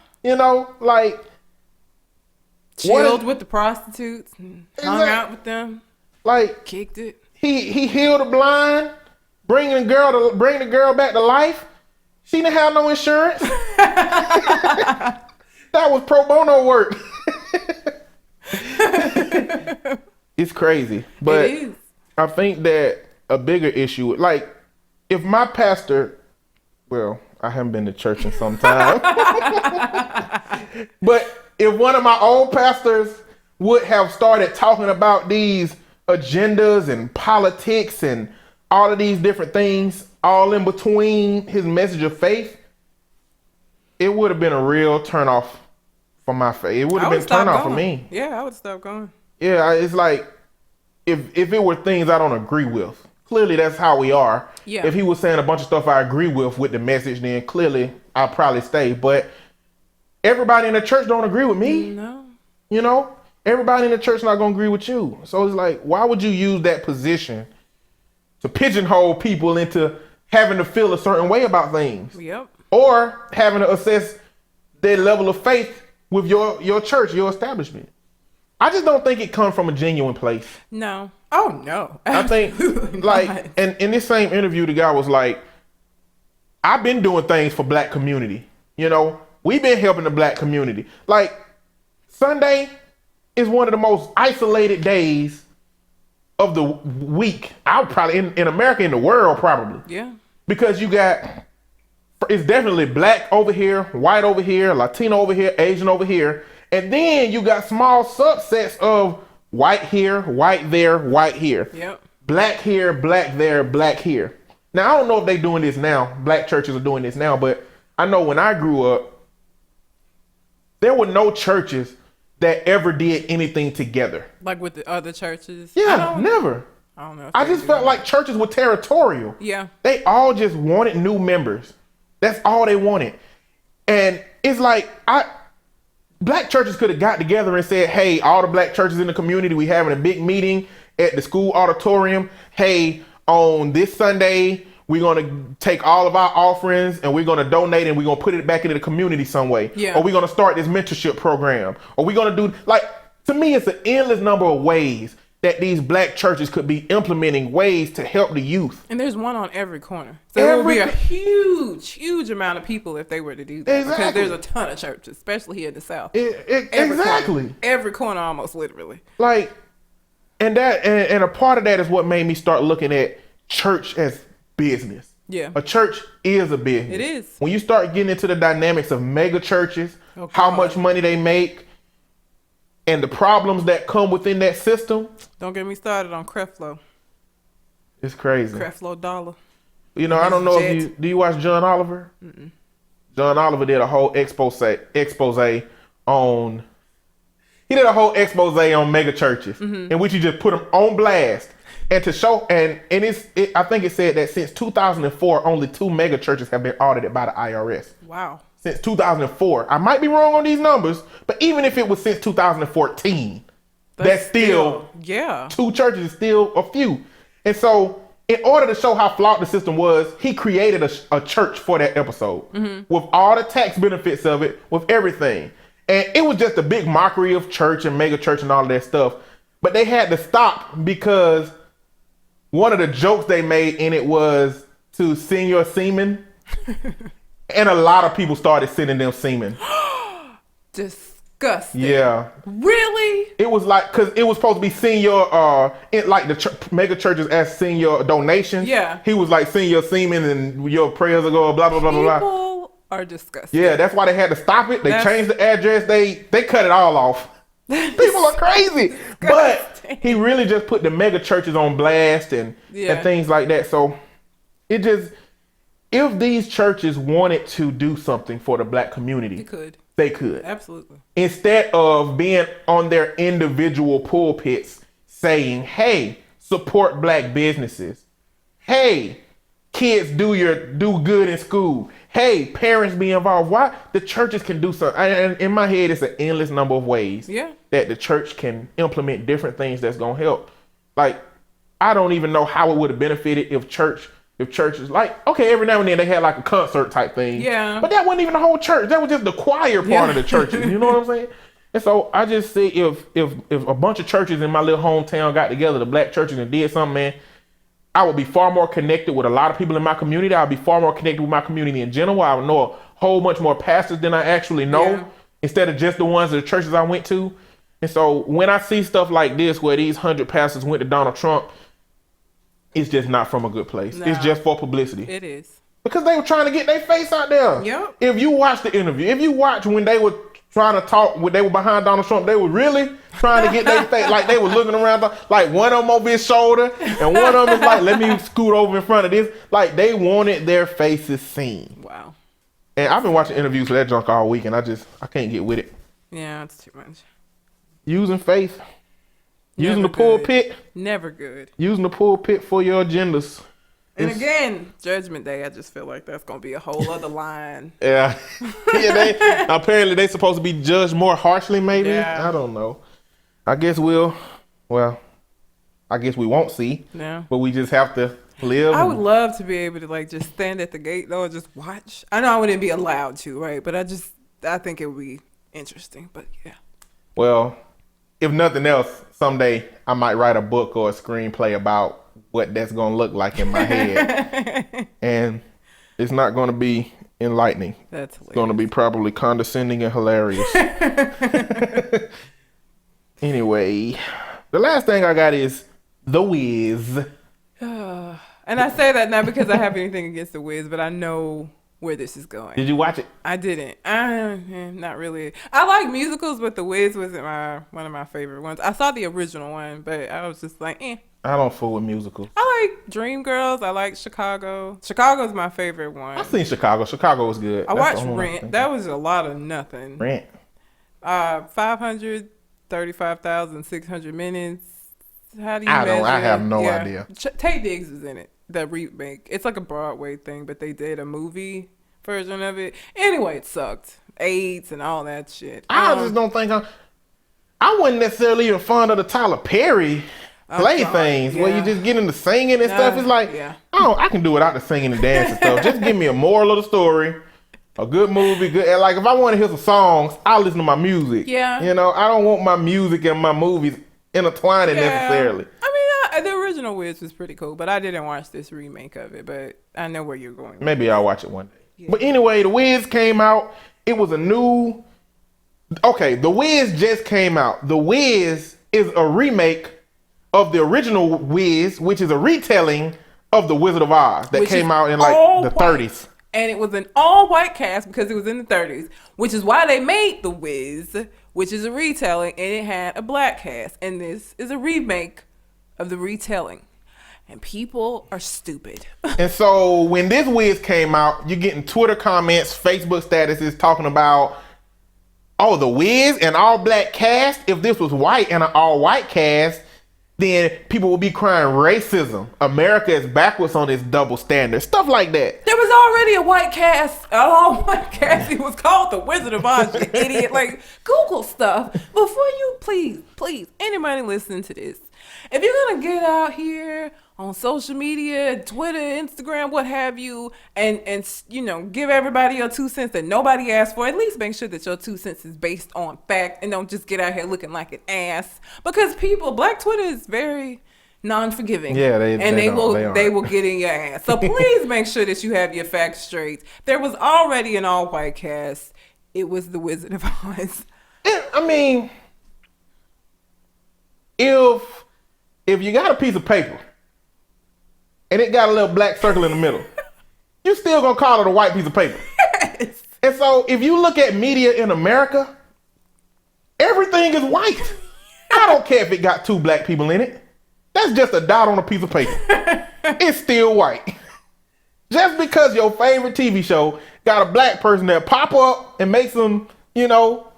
Chilled with the prostitutes and hung out with them. Like, kicked it. He healed the blind, bring the girl back to life. She didn't have no insurance. That was pro bono work. It's crazy. But it is. I think that a bigger issue, like, if my pastor Well, I haven't been to church in some time. But if one of my old pastors would have started talking about these agendas and politics and all of these different things, all in between his message of faith, it would have been a real turnoff for my faith. It would have been a turnoff for me. Yeah, I would stop going. Yeah, it's like if it were things I don't agree with, clearly that's how we are. Yeah. If he was saying a bunch of stuff I agree with the message, then clearly I'll probably stay. But everybody in the church don't agree with me. No. You know, everybody in the church not gonna agree with you. So it's like, why would you use that position to pigeonhole people into having to feel a certain way about things? Yep. Or having to assess their level of faith with your church, your establishment. I just don't think it comes from a genuine place. No. Oh no. I think like, and in this same interview, the guy was like, I've been doing things for black community. You know, we've been helping the black community. Like Sunday is one of the most isolated days of the week. I'll probably in America, in the world, probably. Yeah. Because you got, it's definitely black over here, white over here, Latino over here, Asian over here. And then you got small subsets of white here, white there, white here. Yep. Black here, black there, black here. Now, I don't know if they're doing this now. Black churches are doing this now, but I know when I grew up, there were no churches that ever did anything together. Like with the other churches? Yeah, never. I don't know. I just felt like churches were territorial. Yeah. They all just wanted new members. That's all they wanted. And it's like, black churches could have got together and said, hey, all the black churches in the community, we having a big meeting at the school auditorium. Hey, on this Sunday, we're going to take all of our offerings and we're going to donate and we're going to put it back into the community some way. Yeah. Or we're going to start this mentorship program. Or we're going to do, like, to me, it's an endless number of ways that these black churches could be implementing ways to help the youth. And there's one on every corner. So it would be a huge amount of people if they were to do that. Exactly. Because there's a ton of churches, especially here in the South. Exactly. Every corner, almost literally. Like, and a part of that is what made me start looking at church as business. Yeah. A church is a business. It is. When you start getting into the dynamics of mega churches, how much money they make, and the problems that come within that system. Don't get me started on Creflo. It's crazy. Creflo Dollar. You know, I don't know if do you watch John Oliver? Mm-mm. John Oliver did a whole expose on mega churches, in which he just put them on blast. And to show, I think it said that since 2004, only 2 mega churches have been audited by the IRS. Wow. Since 2004. I might be wrong on these numbers, but even if it was since 2014, that's still 2 churches is still a few. And so in order to show how flawed the system was, he created a church for that episode with all the tax benefits of it, with everything. And it was just a big mockery of church and mega church and all of that stuff. But they had to stop because one of the jokes they made in it was to send your semen. And a lot of people started sending them semen. Disgusting. Yeah. Really? It was like, because it was supposed to be senior, like the mega churches as senior donations. Yeah. He was like, send your semen and your prayers will go, blah, blah, blah, blah, blah. People are disgusting. Yeah, that's why they had to stop it. They changed the address. They cut it all off. People are crazy. But he really just put the mega churches on blast and things like that. So it just, if these churches wanted to do something for the black community, they could. Absolutely. Instead of being on their individual pulpits saying, hey, support black businesses. Hey, kids, do good in school. Hey, parents, be involved. Why? The churches can do something. And in my head, it's an endless number of ways that the church can implement different things that's going to help. Like, I don't even know how it would have benefited if churches, like, okay, every now and then they had like a concert type thing. Yeah. But that wasn't even the whole church. That was just the choir part of the churches. You know what I'm saying? And so I just say if a bunch of churches in my little hometown got together, the black churches, and did something, man, I would be far more connected with a lot of people in my community. I would be far more connected with my community in general. I would know a whole bunch more pastors than I actually know, instead of just the ones of the churches I went to. And so when I see stuff like this, where these 100 pastors went to Donald Trump, it's just not from a good place. No. It's just for publicity. It is. Because they were trying to get their face out there. Yep. If you watch the interview, if you watch when they were trying to talk, when they were behind Donald Trump, they were really trying to get their face. Like they were looking around, like one of them over his shoulder, and one of them is like, let me scoot over in front of this. Like they wanted their faces seen. Wow. And I've been watching interviews for that junk all week, and I can't get with it. Yeah, it's too much. Using faith. Using Never the pulpit. good. Never good. Using the pulpit for your agendas. And again, Judgment Day, I just feel like that's going to be a whole other line. Yeah. Yeah, apparently they supposed to be judged more harshly, maybe. Yeah. I don't know. I guess we won't see. Yeah. But we just have to live. I would love to be able to like just stand at the gate though and just watch. I know I wouldn't be allowed to, right? But I think it would be interesting. But yeah. Well, if nothing else, someday I might write a book or a screenplay about what that's going to look like in my head. And it's not going to be enlightening. That's hilarious. It's going to be probably condescending and hilarious. Anyway, the last thing I got is The Wiz. And I say that not because I have anything against The Wiz, but I know where this is going. Did you watch it? I didn't. Not really. I like musicals, but The Wiz wasn't one of my favorite ones. I saw the original one, but I was just like, eh. I don't fool with musicals. I like Dreamgirls. I like Chicago. Chicago's my favorite one. I've seen Chicago. Chicago was good. I watched Rent. That was a lot of nothing. Rent. 535,600 minutes. How do you measure? I have no idea. Tay Diggs is in it. The remake. It's like a Broadway thing, but they did a movie version of it. Anyway, it sucked. AIDS and all that shit. I just don't think I wasn't necessarily even fond of the Tyler Perry play things where you just get into singing and stuff. It's like, I can do without the singing and dancing stuff. Just give me a moral of the story, a good movie, good. And like if I want to hear some songs, I'll listen to my music. Yeah. You know, I don't want my music and my movies intertwining necessarily. I mean, the original Wiz was pretty cool, but I didn't watch this remake of it, but I know where you're going. Maybe I'll watch it one day. Yeah. But anyway, The Wiz came out. It was The Wiz just came out. The Wiz is a remake of the original Wiz, which is a retelling of The Wizard of Oz that came out in like the 30s. And it was an all-white cast because it was in the 30s, which is why they made The Wiz, which is a retelling, and it had a black cast. And this is a remake of the retelling. And people are stupid. And so when this Wiz came out, you're getting Twitter comments, Facebook statuses talking about, oh, The Wiz and all-black cast? If this was white and an all-white cast, then people will be crying racism. America is backwards on this double standard. Stuff like that. There was already a white cast, an all-white cast. It was called The Wizard of Oz, you idiot. Like, Google stuff before you, please, anybody listening to this. If you're going to get out here on social media, Twitter, Instagram, what have you, and you know, give everybody your 2 cents that nobody asked for, at least make sure that your 2 cents is based on fact and don't just get out here looking like an ass. Because Black Twitter is very non-forgiving. Yeah, they will get in your ass. So please make sure that you have your facts straight. There was already an all-white cast. It was The Wizard of Oz. I mean, if you got a piece of paper and it got a little black circle in the middle, you still gonna call it a white piece of paper. Yes. And so if you look at media in America, everything is white. I don't care if it got 2 black people in it. That's just a dot on a piece of paper. It's still white. Just because your favorite TV show got a black person that pop up and make some, you know,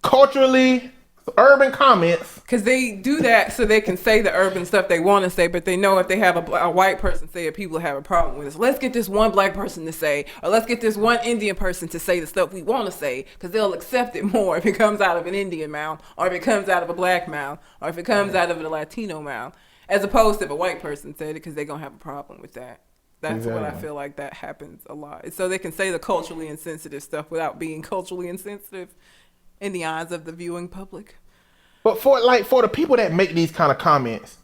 culturally urban comments. Because they do that so they can say the urban stuff they want to say, but they know if they have a white person say it, people have a problem with it. So let's get this one black person to say, or let's get this one Indian person to say the stuff we want to say, because they'll accept it more if it comes out of an Indian mouth, or if it comes out of a black mouth, or if it comes out of a Latino mouth, as opposed to if a white person said it, because they're going to have a problem with that. That's what I feel like that happens a lot. So they can say the culturally insensitive stuff without being culturally insensitive in the eyes of the viewing public. But for the people that make these kind of comments,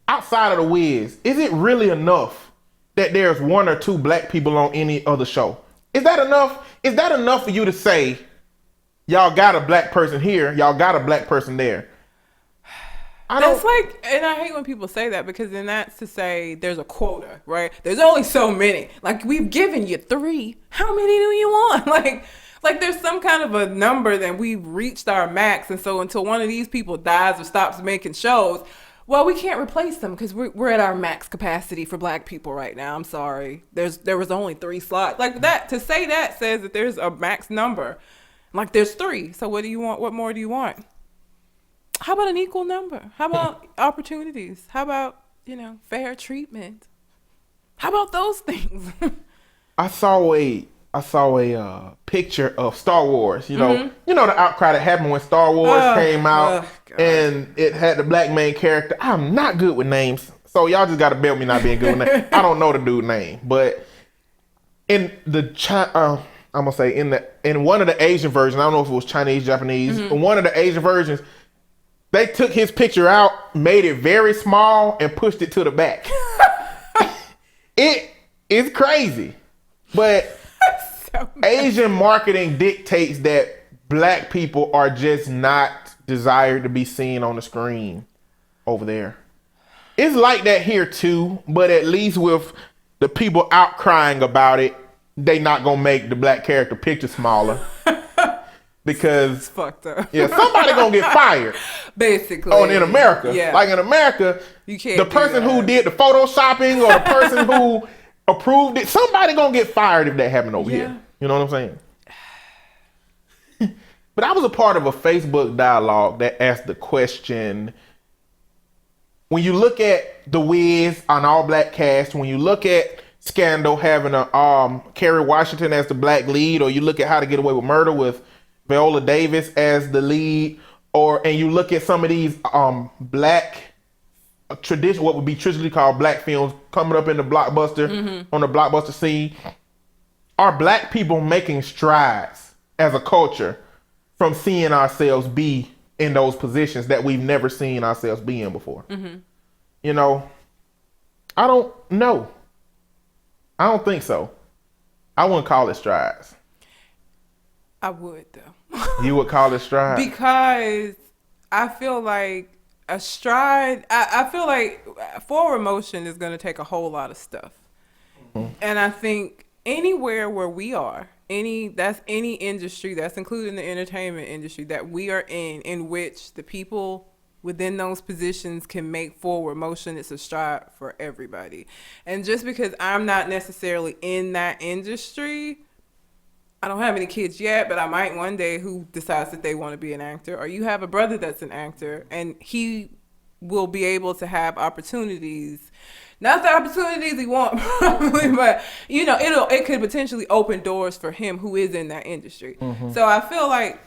outside of The Wiz, is it really enough that there's 1 or 2 black people on any other show? Is that enough? Is that enough for you to say, y'all got a black person here, y'all got a black person there? That's like, and I hate when people say that, because then that's to say there's a quota, right? There's only so many. Like, we've given you 3. How many do you want? Like there's some kind of a number that we've reached our max, and so until one of these people dies or stops making shows, well, we can't replace them because we're at our max capacity for Black people right now. I'm sorry. There was only 3 slots. Like that, to say that says that there's a max number. Like, there's 3. So what do you want? What more do you want? How about an equal number? How about opportunities? How about, fair treatment? How about those things? I saw a picture of Star Wars. You know the outcry that happened when Star Wars came out, and it had the Black main character. I'm not good with names, so y'all just gotta bear with me not being good with names. I don't know the dude's name, but in the I'm gonna say in one of the Asian versions, I don't know if it was Chinese, Japanese, but one of the Asian versions, they took his picture out, made it very small, and pushed it to the back. It is crazy, but so Asian marketing dictates that Black people are just not desired to be seen on the screen over there. It's like that here too, but at least with the people outcrying about it, they not gonna make the Black character picture smaller. Because it's fucked up. Yeah, somebody gonna get fired. Basically. Oh, and in America. Yeah. Like in America, you can't the person who did the photoshopping or the person who approved it, somebody gonna get fired if that happened over here. You know what I'm saying? But I was a part of a Facebook dialogue that asked the question, when you look at The Wiz, an all-Black cast, when you look at Scandal having a Kerry Washington as the Black lead, or you look at How to Get Away with Murder with Viola Davis as the lead, and you look at some of these Black tradition, what would be traditionally called Black films coming up in the blockbuster, on the blockbuster scene, are Black people making strides as a culture from seeing ourselves be in those positions that we've never seen ourselves be in before? I don't know. I don't think so. I wouldn't call it strides. I would, though. You would call it stride? Because I feel like a stride, I feel like forward motion is going to take a whole lot of stuff. And I think anywhere where we are, that's any industry, that's including the entertainment industry that we are in which the people within those positions can make forward motion, it's a stride for everybody. And just because I'm not necessarily in that industry, I don't have any kids yet, but I might one day, who decides that they want to be an actor, or you have a brother that's an actor and he will be able to have opportunities, not the opportunities he wants probably, but it could potentially open doors for him who is in that industry. So I feel like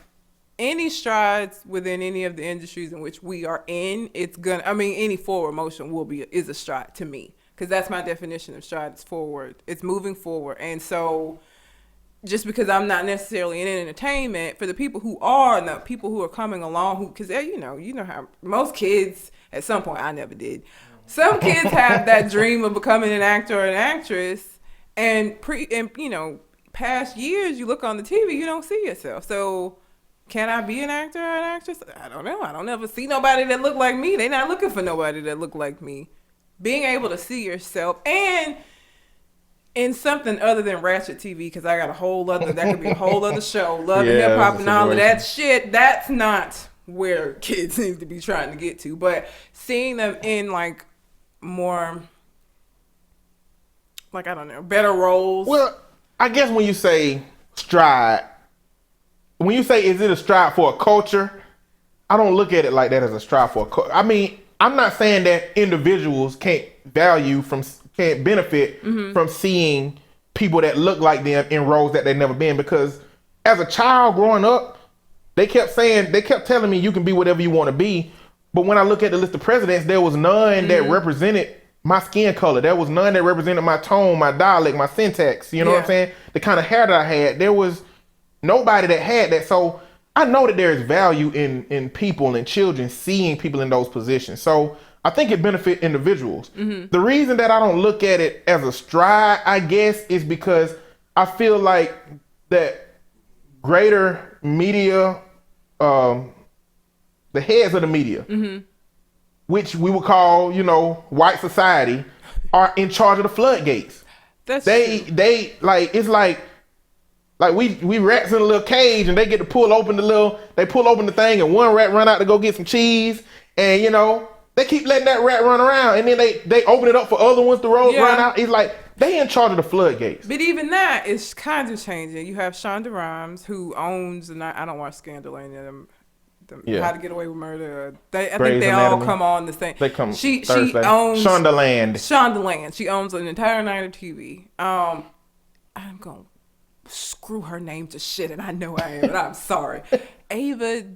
any strides within any of the industries in which we are in, any forward motion is a stride to me, because that's my definition of stride. It's forward, it's moving forward. And so just because I'm not necessarily in entertainment, for the people who are, and the people who are coming along, because you know how most kids at some point, I never did, some kids have that dream of becoming an actor or an actress, and past years you look on the TV, you don't see yourself. So can I be an actor or an actress? I don't know. I don't ever see nobody that look like me. They're not looking for nobody that look like me. Being able to see yourself and in something other than Ratchet TV, because I got that could be a whole other show. Love and hip hop and all of that shit. That's not where kids need to be trying to get to. But seeing them in like more, like, I don't know, better roles. Well, I guess when you say stride, when you say, is it a stride for a culture? I don't look at it like that as a stride for a culture. I mean, I'm not saying that individuals can't benefit from seeing people that look like them in roles that they've never been. Because as a child growing up, they kept telling me you can be whatever you want to be. But when I look at the list of presidents, there was none that represented my skin color. There was none that represented my tone, my dialect, my syntax. You know what I'm saying? The kind of hair that I had. There was nobody that had that. So I know that there is value in people and children seeing people in those positions. So I think it benefits individuals. The reason that I don't look at it as a stride, I guess, is because I feel like that greater media, the heads of the media, which we would call, white society, are in charge of the floodgates. They like, it's like we rats in a little cage, and they get to pull open the thing, and one rat run out to go get some cheese, and they keep letting that rat run around, and then they open it up for other ones to run out. It's like they in charge of the floodgates. But even that is kind of changing. You have Shonda Rhimes, who owns, and I don't watch Scandal any of them. How to Get Away with Murder. I think they all come on the same. They come. She Thursday. owns Shondaland. She owns an entire night of TV. I'm gonna screw her name to shit, and I know I am, but I'm sorry. Ava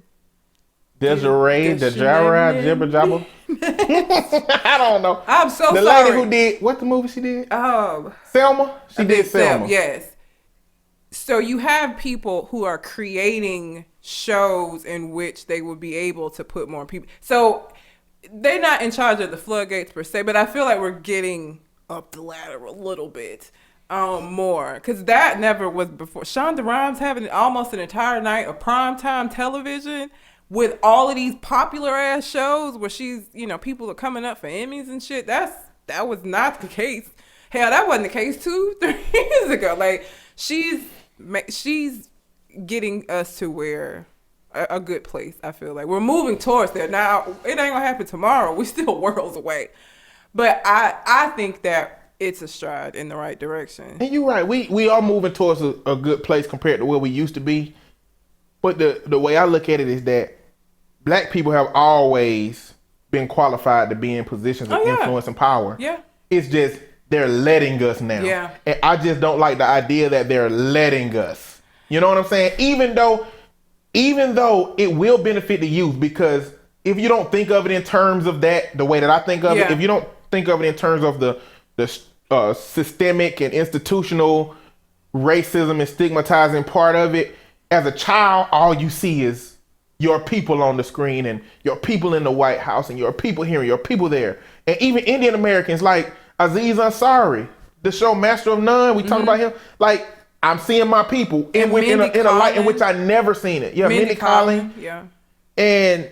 Desiree, Jibber Jabber. I don't know. I'm so sorry. The lady who did what the movie she did? Selma. She did Selma. Yes. So you have people who are creating shows in which they will be able to put more people. So they're not in charge of the floodgates per se, but I feel like we're getting up the ladder a little bit more, because that never was before. Shonda Rhimes having almost an entire night of primetime television with all of these popular ass shows where she's, people are coming up for Emmys and shit. That was not the case. Hell, that wasn't the case 2-3 years ago. Like, she's getting us to where a good place. I feel like we're moving towards there. Now, it ain't gonna happen tomorrow. We're still worlds away, but I think that it's a stride in the right direction. And you're right. We are moving towards a good place compared to where we used to be. But the way I look at it is that black people have always been qualified to be in positions of influence and power. Yeah. It's just they're letting us now. Yeah. And I just don't like the idea that they're letting us. You know what I'm saying? Even though it will benefit the youth, because if you don't think of it in terms of that, the way that I think of it, if you don't think of it in terms of the systemic and institutional racism and stigmatizing part of it, as a child, all you see is your people on the screen, and your people in the White House, and your people here and your people there. And even Indian Americans like Aziz Ansari, the show Master of None, we talked about him. Like, I'm seeing my people in a light in which I never seen it. Yeah, Mindy Kaling. Yeah. And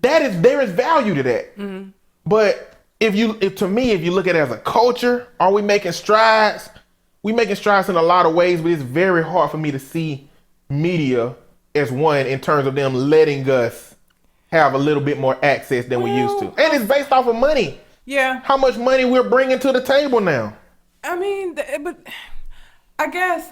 there is value to that. Mm-hmm. But if you look at it as a culture, are we making strides? We making strides in a lot of ways, but it's very hard for me to see media as one in terms of them letting us have a little bit more access than we used to. And it's based off of money. Yeah. How much money we're bringing to the table now. I mean, but I guess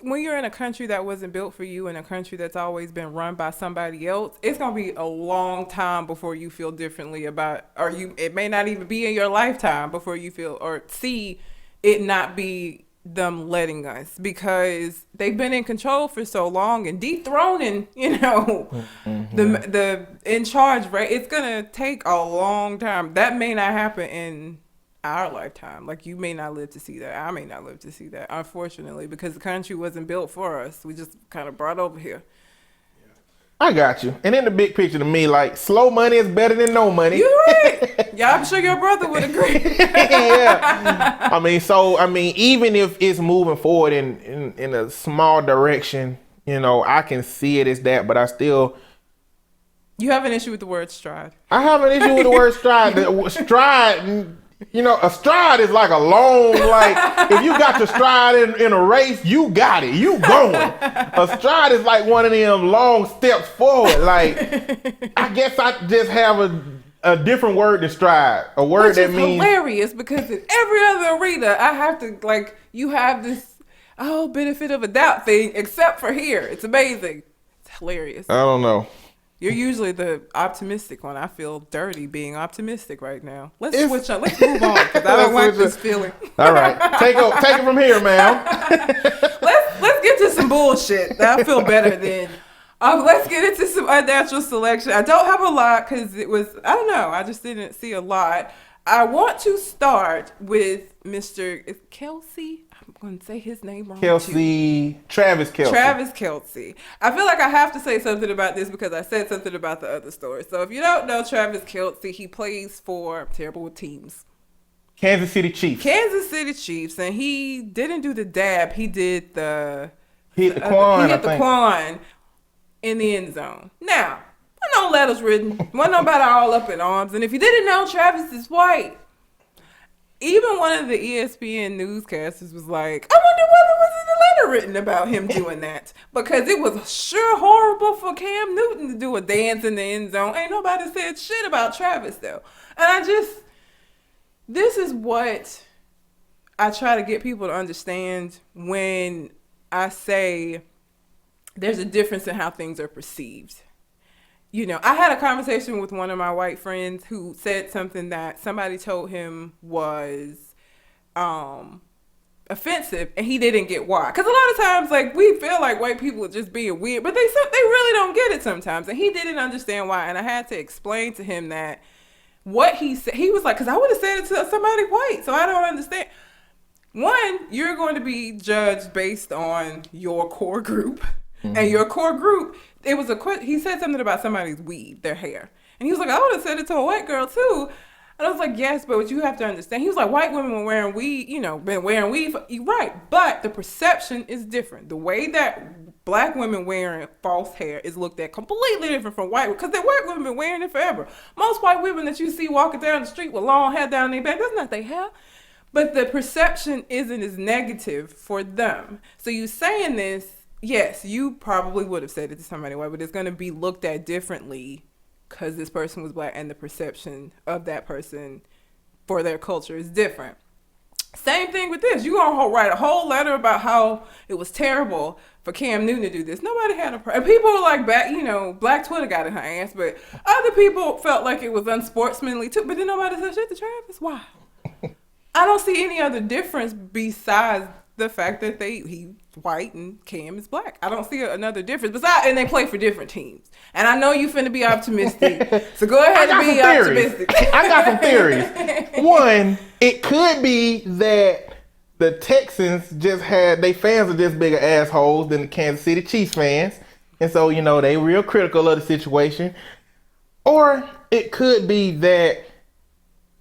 when you're in a country that wasn't built for you, in a country that's always been run by somebody else, it's going to be a long time before you feel differently about, it may not even be in your lifetime before you feel or see it not be them letting us, because they've been in control for so long and dethroning, the in charge, right? It's gonna take a long time. That may not happen in our lifetime. Like, you may not live to see that. I may not live to see that, unfortunately, because the country wasn't built for us. We just kind of brought over here. I got you. And in the big picture, to me, like, slow money is better than no money. You're right. Yeah, I'm sure your brother would agree. Yeah. I mean, even if it's moving forward in a small direction, I can see it as that, but I still... You have an issue with the word stride. I have an issue with the word stride. Stride... a stride is like a long, if you got your stride in a race, you got it. You going. A stride is like one of them long steps forward. Like, I guess I just have a different word than stride. A word Which that is means... hilarious, because in every other arena, I have to, you have this, benefit of a doubt thing, except for here. It's amazing. It's hilarious. I don't know. You're usually the optimistic one. I feel dirty being optimistic right now. Let's switch up. Let's move on, because I don't like this feeling. All right. Take it from here, ma'am. Let's get to some bullshit. I feel better then. Let's get into some unnatural selection. I don't have a lot, because it was, I don't know, I just didn't see a lot. I want to start with Mr. Kelsey. I'm going to say his name wrong. Travis Kelce. Travis Kelce. I feel like I have to say something about this, because I said something about the other story. So if you don't know Travis Kelce, he plays for, I'm terrible with teams, Kansas City Chiefs. And he didn't do the dab. He did the... He hit the Quan in the end zone. Now, I no letters written. Wasn't nobody all up in arms. And if you didn't know, Travis is white. Even one of the ESPN newscasters was like, I wonder whether was in the letter written about him doing that. Because it was sure horrible for Cam Newton to do a dance in the end zone. Ain't nobody said shit about Travis, though. And this is what I try to get people to understand when I say there's a difference in how things are perceived. You know, I had a conversation with one of my white friends who said something that somebody told him was offensive, and he didn't get why. Because a lot of times, like, we feel like white people are just being weird, but they really don't get it sometimes. And he didn't understand why. And I had to explain to him that what he said, he was like, because I would have said it to somebody white, so I don't understand. One, you're going to be judged based on your core group. Mm-hmm. And your core group, he said something about somebody's weave, their hair. And he was like, I would have said it to a white girl too. And I was like, yes, but what you have to understand, he was like, white women were wearing weave, been wearing weave. You're right, but the perception is different. The way that black women wearing false hair is looked at completely different from white, because the white women been wearing it forever. Most white women that you see walking down the street with long hair down their back, that's not their hair. But the perception isn't as negative for them. So you saying this, yes, you probably would have said it to somebody white, but it's going to be looked at differently because this person was black, and the perception of that person for their culture is different. Same thing with this. You're going to write a whole letter about how it was terrible for Cam Newton to do this. Nobody had a problem. And people were like, Black Twitter got in her ass, but other people felt like it was unsportsmanly too. But then nobody said shit to Travis. Why? I don't see any other difference besides the fact that he's white and Cam is black. I don't see another difference. And they play for different teams. And I know you finna be optimistic, so go ahead and be optimistic. I got some theories. One, it could be that the Texans they fans are just bigger assholes than the Kansas City Chiefs fans. And so, they real critical of the situation. Or it could be that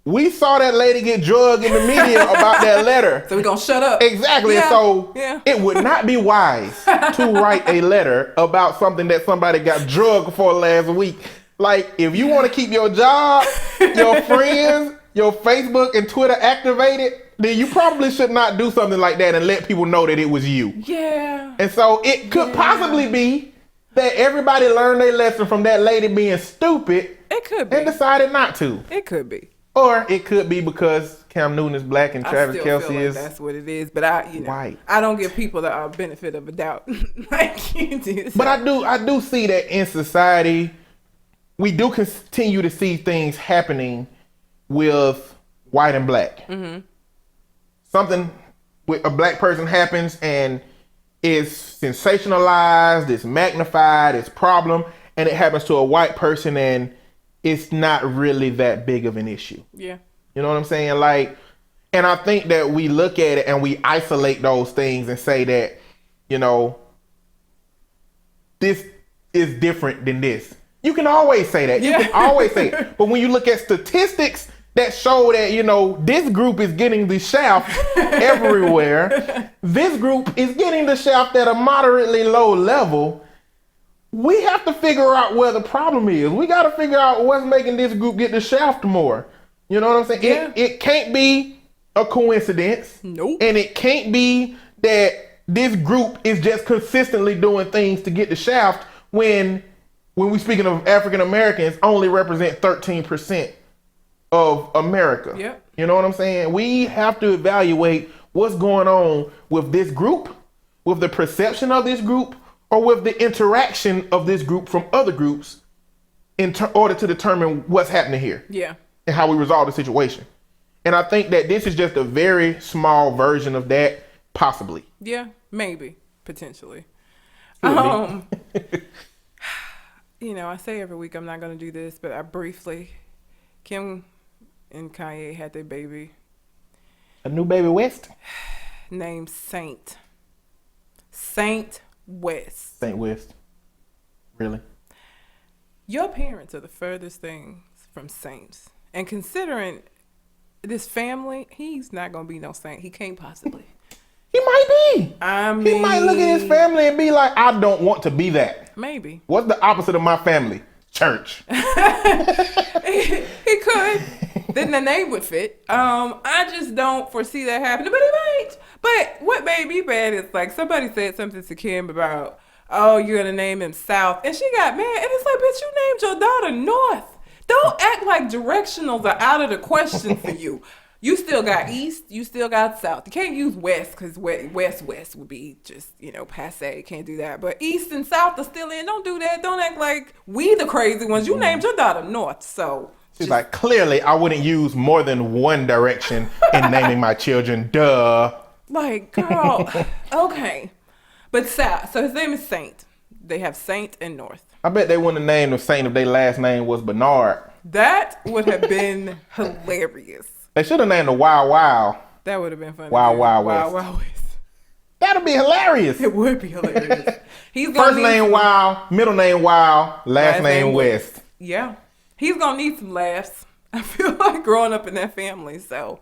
we saw that lady get drugged in the media about that letter. So we're going to shut up. Exactly. Yeah. So it would not be wise to write a letter about something that somebody got drugged for last week. Like, if you want to keep your job, your friends, your Facebook and Twitter activated, then you probably should not do something like that and let people know that it was you. Yeah. And so it could possibly be that everybody learned their lesson from that lady being stupid. It could be. And decided not to. It could be. Or it could be because Cam Newton is black and Travis Kelce is that's what it is. But white. I don't give people the benefit of a doubt like you do. But I do see that in society, we do continue to see things happening with white and black. Mm-hmm. Something with a black person happens and it's sensationalized, it's magnified, it's problem, and it happens to a white person and it's not really that big of an issue. Yeah. You know what I'm saying? Like, and I think that we look at it and we isolate those things and say that, this is different than this. You can always say that. Yeah. You can always say it. But when you look at statistics that show that, this group is getting the shaft everywhere, this group is getting the shaft at a moderately low level, we have to figure out where the problem is. We got to figure out what's making this group get the shaft more. You know what I'm saying? Yeah. It can't be a coincidence. Nope. And it can't be that this group is just consistently doing things to get the shaft when we speaking of African Americans only represent 13% of America. Yep. You know what I'm saying? We have to evaluate what's going on with this group, with the perception of this group, or with the interaction of this group from other groups in order to determine what's happening here. Yeah. And how we resolve the situation. And I think that this is just a very small version of that, possibly. Yeah, maybe, potentially. I say every week I'm not going to do this, but Kim and Kanye had their baby. A new baby West? Named Saint West. Saint West. Really? Your parents are the furthest things from saints. And considering this family, he's not going to be no saint. He can't possibly. He might be. He might look at his family and be like, I don't want to be that. Maybe. What's the opposite of my family? Church. He could. Then the name would fit. I just don't foresee that happening, but he might. But what made me mad is like somebody said something to Kim about, oh, you're gonna name him South, and she got mad, and it's like, bitch, you named your daughter North. Don't act like directionals are out of the question for you. You still got East, you still got South. You can't use West because West would be just, passe. Can't do that. But East and South are still in. Don't do that. Don't act like we the crazy ones. You named your daughter North, so. She's like, clearly I wouldn't use more than one direction in naming my children. Duh. Like, girl, okay. But South, so his name is Saint. They have Saint and North. I bet they wouldn't have named him Saint if their last name was Bernard. That would have been hilarious. They should have named the Wild Wild. That would have been funny. Wild Wild West. Wild Wild West. That'd be hilarious. It would be hilarious. First name Wild, middle name Wild, last name West. Yeah. He's going to need some laughs. I feel like growing up in that family, so.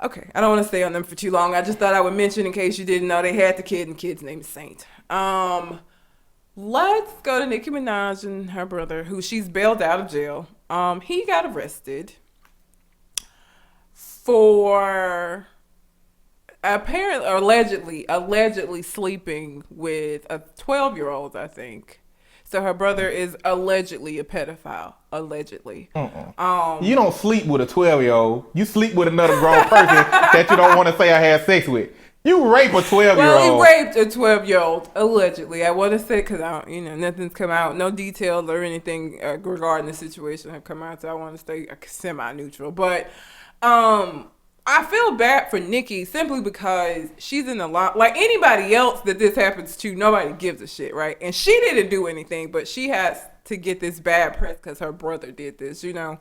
Okay, I don't want to stay on them for too long. I just thought I would mention in case you didn't know they had the kid, and the kid's name is Saint. Let's go to Nicki Minaj and her brother, who she's bailed out of jail. He got arrested for allegedly sleeping with a 12-year-old, I think. So her brother is allegedly a pedophile. Allegedly. You don't sleep with a 12-year-old. You sleep with another grown person that you don't want to say I had sex with. You rape a 12-year-old. Well, he raped a 12-year-old, allegedly. I want to say, because nothing's come out. No details or anything regarding the situation have come out, so I want to stay semi-neutral. But I feel bad for Nicki simply because she's in a lot. Like anybody else that this happens to, nobody gives a shit, right? And she didn't do anything, but she has to get this bad press because her brother did this, So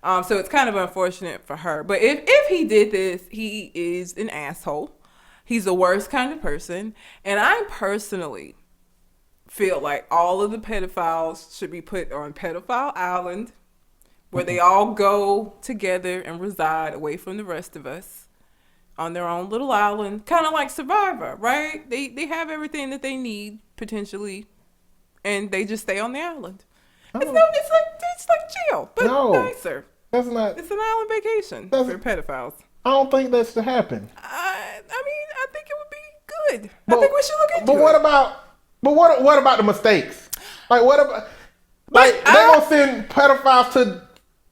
it's kind of unfortunate for her. But if he did this, he is an asshole. He's the worst kind of person. And I personally feel like all of the pedophiles should be put on Pedophile Island, where they all go together and reside away from the rest of us on their own little island, kind of like Survivor, right? They have everything that they need, potentially, and they just stay on the island. It's like jail, but nicer. That's not. It's an island vacation for pedophiles. I don't think that should happen. I think it would be good. I think we should look into it. What about the mistakes? Like, what about? Like, they gonna send pedophiles to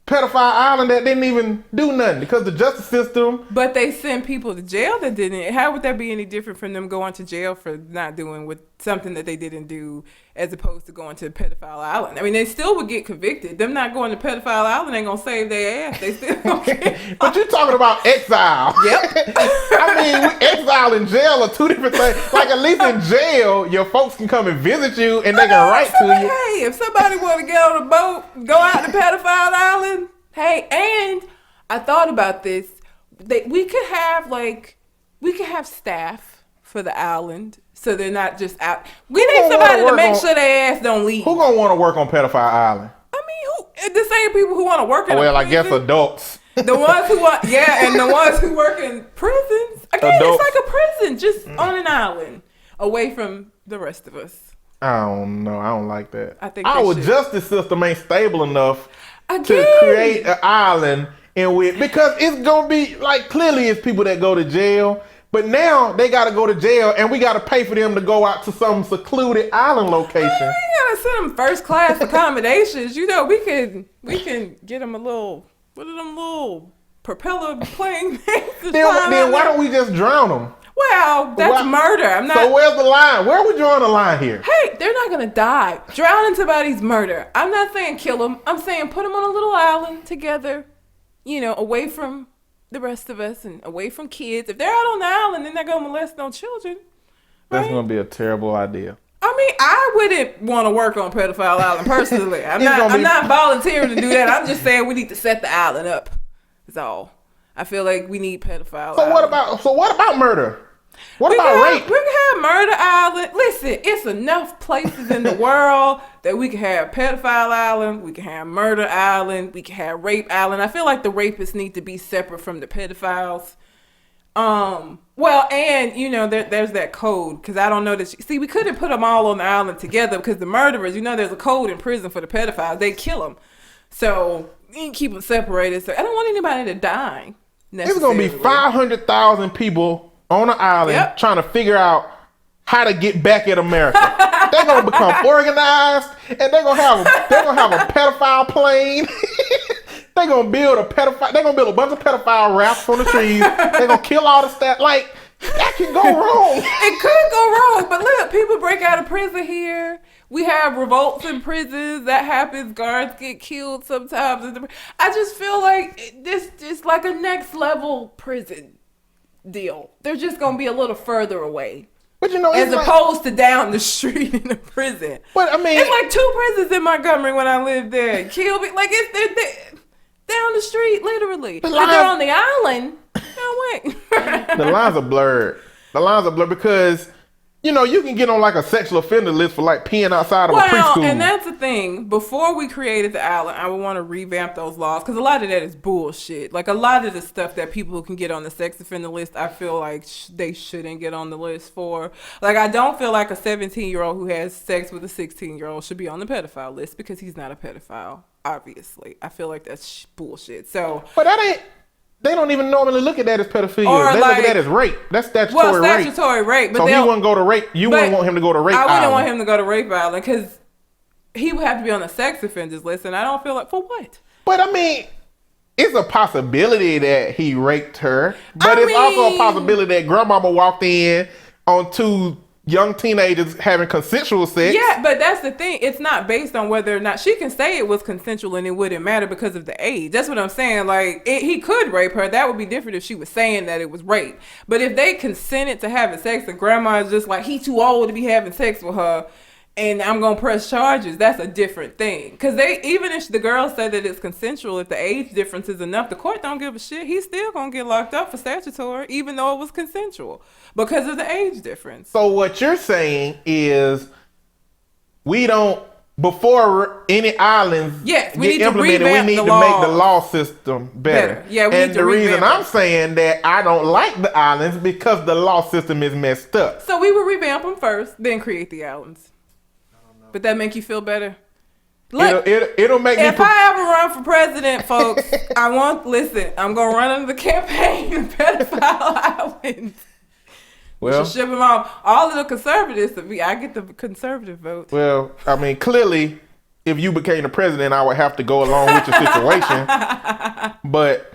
Pedophile Island that didn't even do nothing because the justice system. But they send people to jail that didn't. How would that be any different from them going to jail for not doing with something that they didn't do, as opposed to going to Pedophile Island? I mean, they still would get convicted. Them not going to Pedophile Island ain't gonna save their ass. They still okay. But you're talking about exile. Yep. I mean, exile and jail are two different things. Like, at least in jail, your folks can come and visit you and they can write to you. Hey, if somebody want to get on a boat, go out to Pedophile Island. Hey, and I thought about this. We could have staff for the island, so they're not just out. We need somebody to make sure their ass don't leave. Who gonna want to work on Pedophile Island? I mean, the same people who want to work in. Well, I guess adults. The ones who want, and the ones who work in prisons. Again, adults. It's like a prison, just on an island, away from the rest of us. I don't know. I don't like that. I think our justice system ain't stable enough to create an island because it's gonna be like, clearly it's people that go to jail, but now they gotta go to jail and we gotta pay for them to go out to some secluded island location. We gotta send them first class accommodations. We can get them a little, what are them little propeller plane things? Then why don't we just drown them? Well, that's murder. So where's the line? Where are we drawing the line here? Hey, they're not going to die. Drowning somebody's murder. I'm not saying kill them. I'm saying put them on a little island together, away from the rest of us and away from kids. If they're out on the island, then they're going to molest no children. Right? That's going to be a terrible idea. I mean, I wouldn't want to work on Pedophile Island personally. I'm not volunteering to do that. I'm just saying we need to set the island up. That's all. I feel like we need Pedophile Island. So what about murder? What about rape? We can have Murder Island. Listen, it's enough places in the world that we can have Pedophile Island, we can have Murder Island, we can have Rape Island. I feel like the rapists need to be separate from the pedophiles. Well, and there's that code because I don't know that. See, we couldn't put them all on the island together because the murderers, there's a code in prison for the pedophiles. They kill them, so you can keep them separated. So I don't want anybody to die. It's gonna be 500,000 people on the island trying to figure out how to get back at America. They're gonna become organized, and they're gonna have a pedophile plane. They're gonna build a bunch of pedophile rafts on the trees. They're gonna kill all the staff. Like, that can go wrong. It could go wrong, but look, people break out of prison here. We have revolts in prisons. That happens. Guards get killed sometimes. I just feel like this is like a next level prison deal. They're just gonna be a little further away. But as opposed to down the street in a prison. But I mean, it's like 2 prisons in Montgomery when I lived there. Kill me, like they're down the street, literally. But they're on the island. No way. The lines are blurred. Because you can get on like a sexual offender list for like peeing outside of a preschool. And that's the thing. Before we created the island, I would want to revamp those laws because a lot of that is bullshit. Like a lot of the stuff that people can get on the sex offender list, I feel like they shouldn't get on the list for. Like I don't feel like a 17-year-old who has sex with a 16-year-old should be on the pedophile list because he's not a pedophile. Obviously, I feel like that's bullshit. So, but that ain't. They don't even normally look at that as pedophilia. Or they look at that as rape. That's statutory rape. Statutory rape. But so he wouldn't go to rape. You wouldn't want him to go to rape island. I wouldn't want him to go to rape island because he would have to be on the sex offenders list, and I don't feel like, for what? But I mean, it's a possibility that he raped her, but it's also a possibility that grandmama walked in on 2 young teenagers having consensual sex. Yeah, but that's the thing. It's not based on whether or not she can say it was consensual and it wouldn't matter because of the age. That's what I'm saying. Like, he could rape her. That would be different if she was saying that it was rape. But if they consented to having sex and grandma is just like, he too old to be having sex with her and I'm going to press charges, that's a different thing. Because even if the girl said that it's consensual, if the age difference is enough, the court don't give a shit. He's still going to get locked up for statutory, even though it was consensual, because of the age difference. So what you're saying is before any islands get implemented, we need to make the law system better. Yeah, we need to the reason I'm saying that I don't like the islands because the law system is messed up. So we would revamp them first, then create the islands. But that make you feel better? Look, it'll make me... If I ever run for president, folks, I'm going to run under the campaign of Pedophile Island. Well, should ship them off. All of the conservatives, I get the conservative vote. Well, I mean, clearly, if you became the president, I would have to go along with your situation. But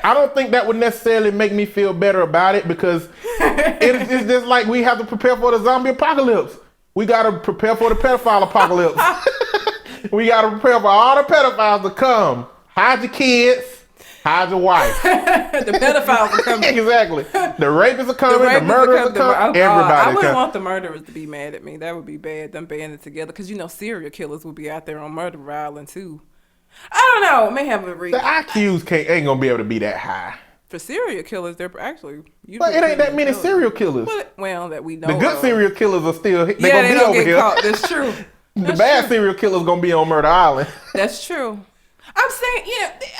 I don't think that would necessarily make me feel better about it because it's just like we have to prepare for the zombie apocalypse. We got to prepare for the pedophile apocalypse. We got to prepare for all the pedophiles to come. Hide your kids. Hide your wife. The pedophiles are coming. Exactly. The rapists are coming. The murderers are coming. Everybody I wouldn't want the murderers to be mad at me. That would be bad. Them banding together. Because serial killers will be out there on Murder Island too. I don't know. May have a reason. The IQs ain't going to be able to be that high. For serial killers, they're actually... But it ain't that many serial killers. Well, that we know. The good serial killers are still... They're going to be over here. Caught. That's true. The bad serial killers going to be on Murder Island. That's true. I'm saying,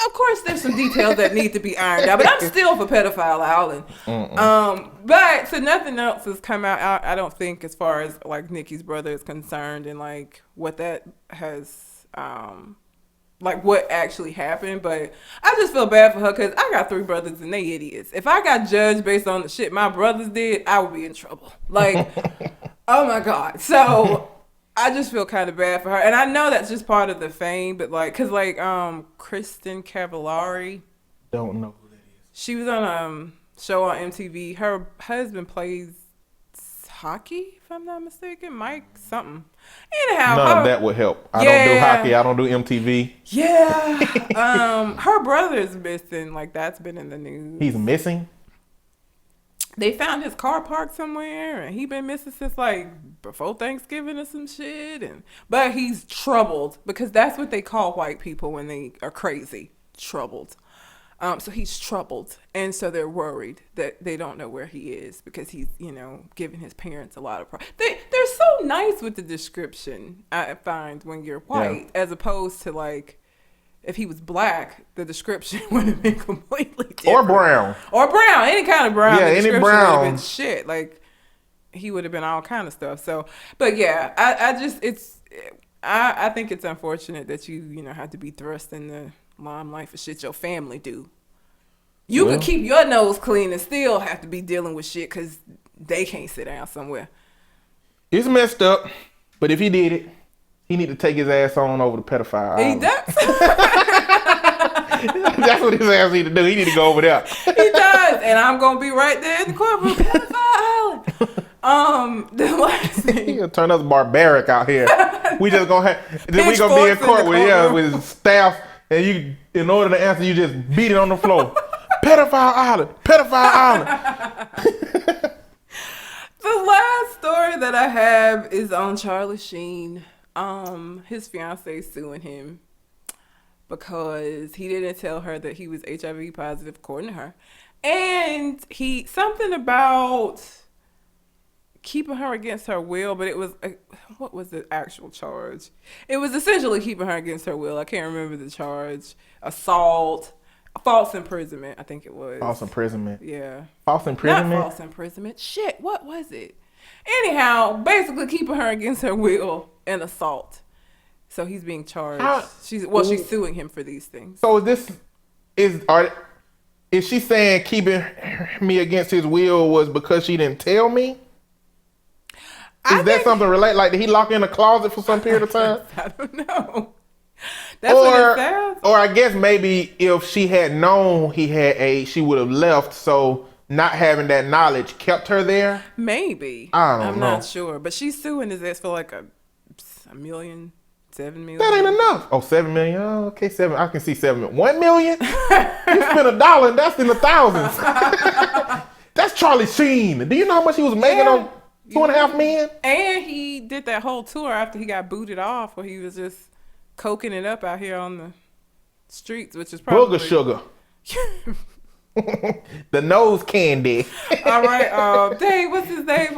of course there's some details that need to be ironed out, but I'm still for Pedophile Island. But so nothing else has come out, I don't think, as far as like Nicki's brother is concerned and like what that has... like what actually happened, but I just feel bad for her because I got 3 brothers and they idiots. If I got judged based on the shit my brothers did, I would be in trouble. Like, oh my God. So I just feel kind of bad for her. And I know that's just part of the fame, but like, cause like, Kristen Cavallari. Don't know who that is. She was on a show on MTV. Her husband plays hockey, if I'm not mistaken. Mike something. Anyhow, none of that would help. I don't do hockey. I don't do MTV. Yeah. Her brother is missing. Like that's been in the news. He's missing? They found his car parked somewhere and he been missing since like before Thanksgiving or some shit. But he's troubled because that's what they call white people when they are crazy. Troubled. So he's troubled, and so they're worried that they don't know where he is because he's, giving his parents a lot of problems. They're so nice with the description, I find, when you're white, as opposed to like if he was black, the description would have been completely different. Or brown. Or brown. Any kind of brown. Yeah, the any description brown. would have been shit. Like, he would have been all kind of stuff. So, but yeah, I think it's unfortunate that you have to be thrust in the limelight for shit your family do. You could keep your nose clean and still have to be dealing with shit because they can't sit down somewhere. It's messed up, but if he did it, he need to take his ass on over to Pedophile Island. He does. That's what his ass need to do. He need to go over there. He does, and I'm gonna be right there in the courtroom, Pedophile Island. The last thing. He gonna turn us barbaric out here. We just gonna have. Then we gonna be in court with staff, and you, in order to answer, you just beat it on the floor. Pedophile Island. Pedophile Island. The last story that I have is on Charlie Sheen. His fiance suing him because he didn't tell her that he was HIV positive, according to her, and something about keeping her against her will, but it was what was the actual charge? It was essentially keeping her against her will. I can't remember the charge. Assault. False imprisonment, I think it was. False imprisonment. Yeah. False imprisonment? Not false imprisonment. Shit, what was it? Anyhow, basically keeping her against her will and assault. So he's being charged. She's suing him for these things. So is she saying keeping me against his will was because she didn't tell me? Is that something related? Like, did he lock in a closet for some period of time? I don't know. That's what it says. Or I guess maybe if she had known he had AIDS, she would have left. So not having that knowledge kept her there. Maybe. I'm not sure. But she's suing his ass for like a million, 7 million. That ain't enough. Oh, 7 million. Oh, okay, 7. I can see 7 million. 1 million? You spent $1 and that's in the thousands. That's Charlie Sheen. Do you know how much he was making on $2.5 million? And he did that whole tour after he got booted off, where he was just coking it up out here on the streets, which is probably booger sugar. The nose candy. All right. Dang, what's his name?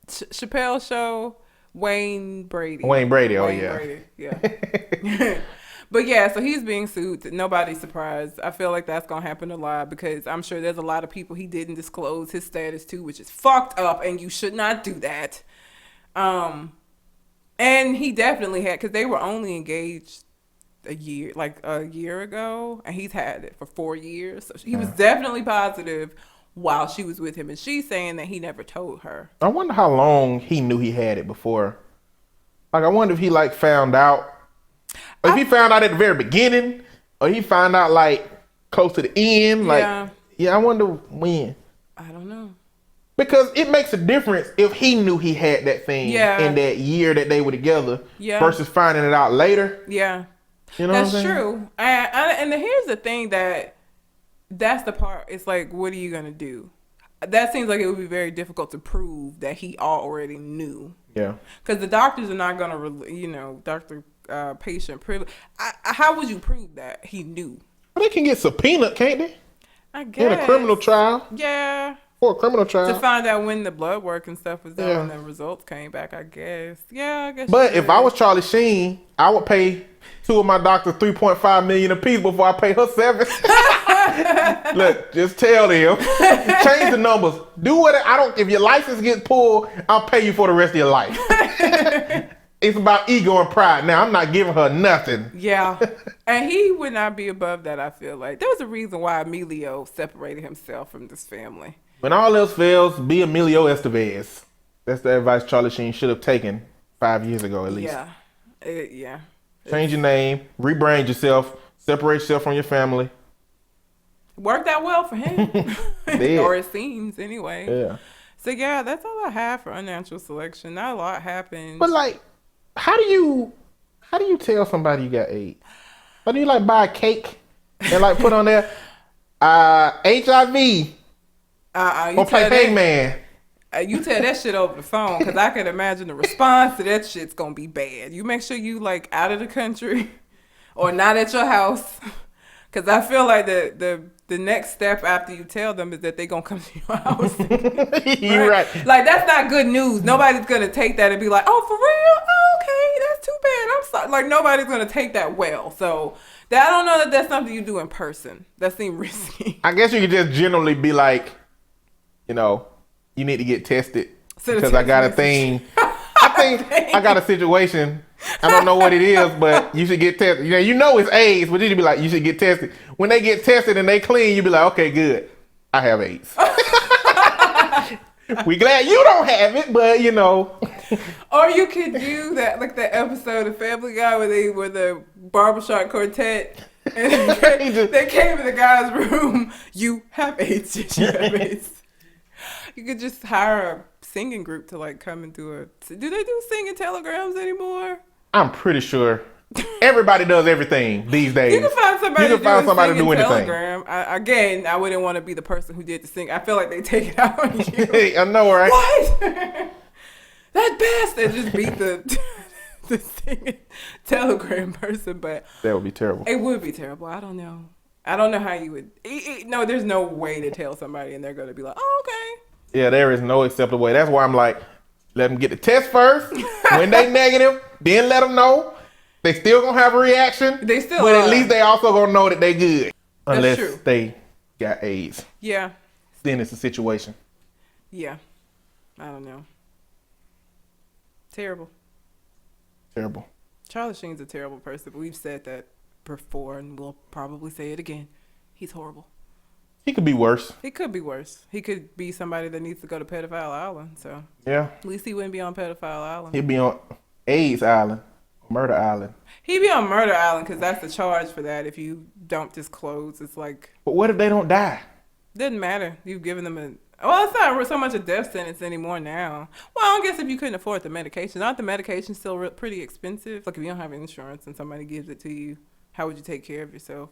Chappelle Show. Wayne Brady. Yeah. Yeah. But yeah, so he's being sued. Nobody's surprised. I feel like that's gonna happen a lot because I'm sure there's a lot of people he didn't disclose his status to, which is fucked up, and you should not do that. And he definitely had, because they were only engaged a year ago, and he's had it for 4 years. So he was definitely positive while she was with him, and she's saying that he never told her. I wonder how long he knew he had it before. Like, I wonder if he found out. Or if he found out at the very beginning, or he found out close to the end. I wonder when. I don't know. Because it makes a difference if he knew he had that thing in that year that they were together versus finding it out later. Yeah. You know that's what I'm saying? true. And here's the thing that's the part. It's like, what are you going to do? That seems like it would be very difficult to prove that he already knew. Yeah. Because the doctors are not going to, patient privilege. How would you prove that he knew? Well, they can get subpoenaed, can't they? I guess. In a criminal trial. Yeah. For a criminal trial. To find out when the blood work and stuff was done and the results came back, I guess. Yeah, I guess. But if I was Charlie Sheen, I would pay 2 of my doctors $3.5 million apiece before I pay her $7. Look, just tell them. Change the numbers. Do what I don't. If your license gets pulled, I'll pay you for the rest of your life. It's about ego and pride. Now, I'm not giving her nothing. Yeah. And he would not be above that, I feel like. There was a reason why Emilio separated himself from this family. When all else fails, be Emilio Estevez. That's the advice Charlie Sheen should have taken 5 years ago, at least. Yeah. Change your name, rebrand yourself, separate yourself from your family. Worked out well for him. Or it seems, anyway. Yeah. So, yeah, that's all I have for unnatural selection. Not a lot happened. But, how do you tell somebody you got AIDS? How do you, buy a cake and, put on there, HIV? Or play Hangman. You tell that shit over the phone, because I can imagine the response to that shit's gonna be bad. You make sure you out of the country or not at your house, because I feel like the next step after you tell them is that they gonna come to your house. You're right. That's not good news. Nobody's gonna take that and be like, oh, for real? Oh, okay, that's too bad. I'm sorry. Like, nobody's going to take that well. So, I don't know that that's something you do in person. That seems risky. I guess you could just generally be like, you know, you need to get tested because I got a thing. I think I got a situation. I don't know what it is, but you should get tested. You know it's AIDS, but you should be like, you should get tested. When they get tested and they clean, you be like, okay, good. I have AIDS. We glad you don't have it, but you know. Or you could do that, like that episode of Family Guy where they were the barbershop quartet. And they came in the guy's room. You have AIDS. Yes, you have AIDS. You could just hire a singing group to like come and do a. Do they do singing telegrams anymore? I'm pretty sure everybody does everything these days. You can find somebody. To do anything. Telegram. Again, I wouldn't want to be the person who did the sing. I feel like they take it out on you. I know, right? What? That bastard just beat the singing telegram person, but that would be terrible. It would be terrible. I don't know. I don't know how you would. No, there's no way to tell somebody and they're going to be like, oh, okay. Yeah, there is no acceptable way. That's why I'm like, let them get the test first. When they negative, then let them know. They still gonna have a reaction. They still but are. At least they also gonna know that they good. That's Unless true. they got AIDS. Yeah. Then it's a situation. Yeah. I don't know. Terrible. Terrible. Charlie Sheen's a terrible person, but we've said that before and we'll probably say it again. He's horrible. He could be worse. He could be worse. He could be somebody that needs to go to Pedophile Island. So yeah. At least he wouldn't be on Pedophile Island. He'd be on AIDS Island. Murder Island. He'd be on Murder Island because that's the charge for that. If you don't disclose, it's like. But what if they don't die? Doesn't matter. You've given them a. Well, it's not so much a death sentence anymore now. Well, I guess if you couldn't afford the medication, aren't the medications still pretty expensive? Like if you don't have insurance and somebody gives it to you, how would you take care of yourself?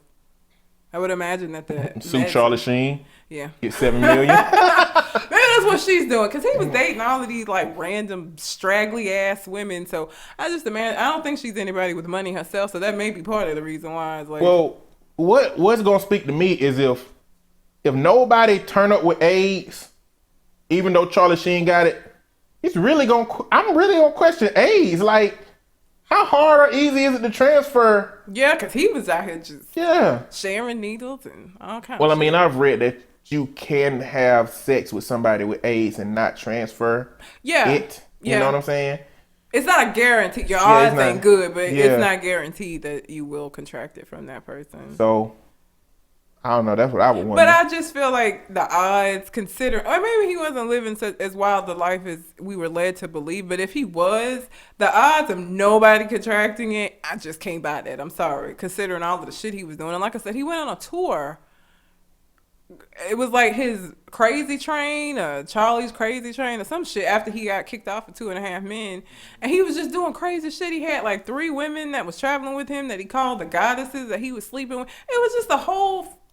I would imagine that the sue Charlie Sheen. Yeah. Get $7 million. Maybe that's what she's doing because he was dating all of these like random straggly ass women. So I just imagine I don't think she's anybody with money herself. So that may be part of the reason why. It's like, well, what's gonna speak to me is if nobody turn up with AIDS, even though Charlie Sheen got it, I'm really gonna question AIDS. Like, how hard or easy is it to transfer? Yeah, because he was out here just sharing needles and all kinds of Well, I shit. mean, I've read that you can have sex with somebody with AIDS and not transfer it. You know what I'm saying? It's not a guarantee. Your odds ain't good, but it's not guaranteed that you will contract it from that person. So, I don't know. That's what I would want. But I just feel like the odds, or maybe he wasn't living as wild a life as we were led to believe. But if he was, the odds of nobody contracting it, I just can't buy that. I'm sorry, considering all of the shit he was doing. And like I said, he went on a tour. It was like his crazy train, Charlie's crazy train, or some shit after he got kicked off of 2.5 Men. And he was just doing crazy shit. He had like 3 women that was traveling with him that he called the goddesses that he was sleeping with. It was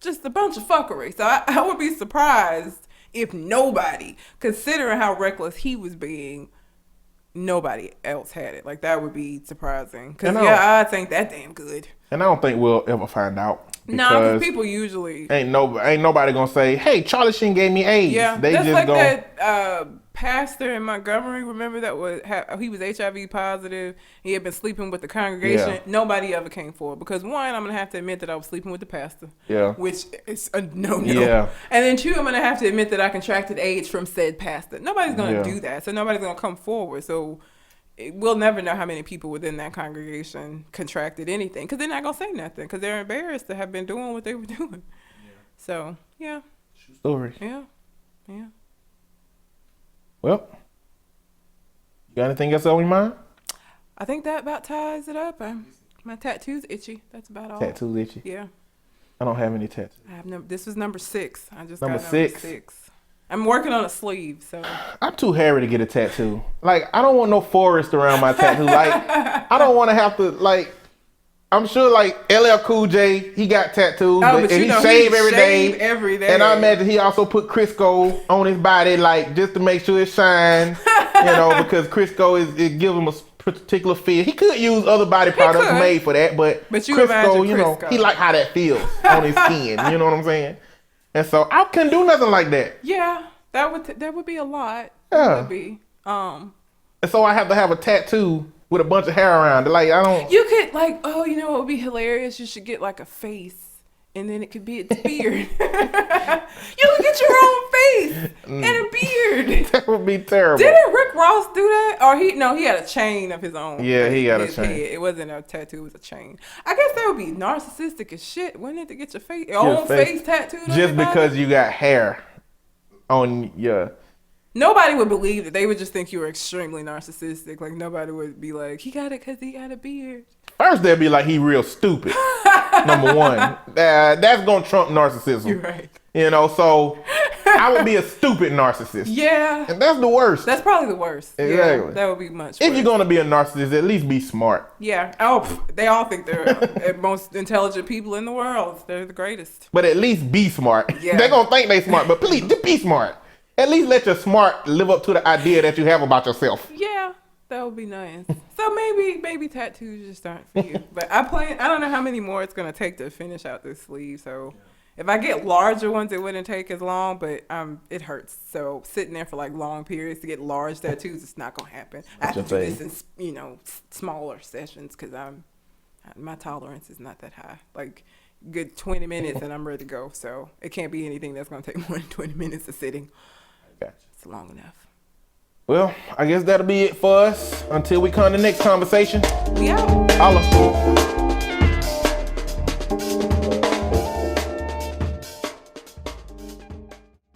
just a bunch of fuckery. So I would be surprised if nobody, considering how reckless he was being, nobody else had it. Like, that would be surprising. Because odds ain't that damn good. And I don't think we'll ever find out. No, because people usually ain't nobody gonna say, "Hey, Charlie Sheen gave me AIDS." Yeah, they that's just like gonna... that pastor in Montgomery. Remember that he was HIV positive. He had been sleeping with the congregation. Yeah. Nobody ever came forward because 1, I'm gonna have to admit that I was sleeping with the pastor. Yeah, which is a no. Yeah, and then 2, I'm gonna have to admit that I contracted AIDS from said pastor. Nobody's gonna do that, so nobody's gonna come forward. So. We'll never know how many people within that congregation contracted anything because they're not going to say nothing because they're embarrassed to have been doing what they were doing. Yeah. So, yeah. True story. Yeah. Yeah. Well, you got anything else on your mind? I think that about ties it up. My tattoo's itchy. That's about all. Tattoo's itchy? Yeah. I don't have any tattoos. This was number 6. I just number got number 6. I'm working on a sleeve, so. I'm too hairy to get a tattoo. Like, I don't want no forest around my tattoo. Like, I don't want to have to, like, I'm sure, like, LL Cool J, he got tattoos, and he shave every day. And I imagine he also put Crisco on his body, like, just to make sure it shine, because Crisco, it gives him a particular feel. He could use other body products made for that, but Crisco, he like how that feels on his skin. You know what I'm saying? And so I couldn't do nothing like that. Yeah, that would be a lot. Yeah. It would be. And so I have to have a tattoo with a bunch of hair around it. Like, I don't. You could like, oh, you know what would be hilarious? You should get like a face. And then it could be its beard. You could get your own face and a beard. That would be terrible. Didn't Rick Ross do that? Or he had a chain of his own. Yeah, he got a chain. It wasn't a tattoo, it was a chain. I guess that would be narcissistic as shit, wouldn't it, to get your own face tattooed on just because you got hair on your... Nobody would believe it. They would just think you were extremely narcissistic. Like, nobody would be like, he got it because he got a beard. First, they'd be like, he real stupid. Number one. That's going to trump narcissism. You're right. You know, so I would be a stupid narcissist. Yeah. And that's the worst. That's probably the worst. Exactly. Yeah, that would be much worse. If you're going to be a narcissist, at least be smart. Yeah. Oh, they all think they're the most intelligent people in the world. They're the greatest. But at least be smart. Yeah. They're going to think they smart, but please, just be smart. At least let your smart live up to the idea that you have about yourself. Yeah, that would be nice. So maybe tattoos just aren't for you. But I don't know how many more it's gonna take to finish out this sleeve. So if I get larger ones, it wouldn't take as long. But it hurts. So sitting there for like long periods to get large tattoos, it's not gonna happen. I have to do this in smaller sessions because my tolerance is not that high. Like good 20 minutes and I'm ready to go. So it can't be anything that's gonna take more than 20 minutes of sitting. Gotcha. It's long enough. Well, I guess that'll be it for us. Until we come to the next conversation. We out. Holla.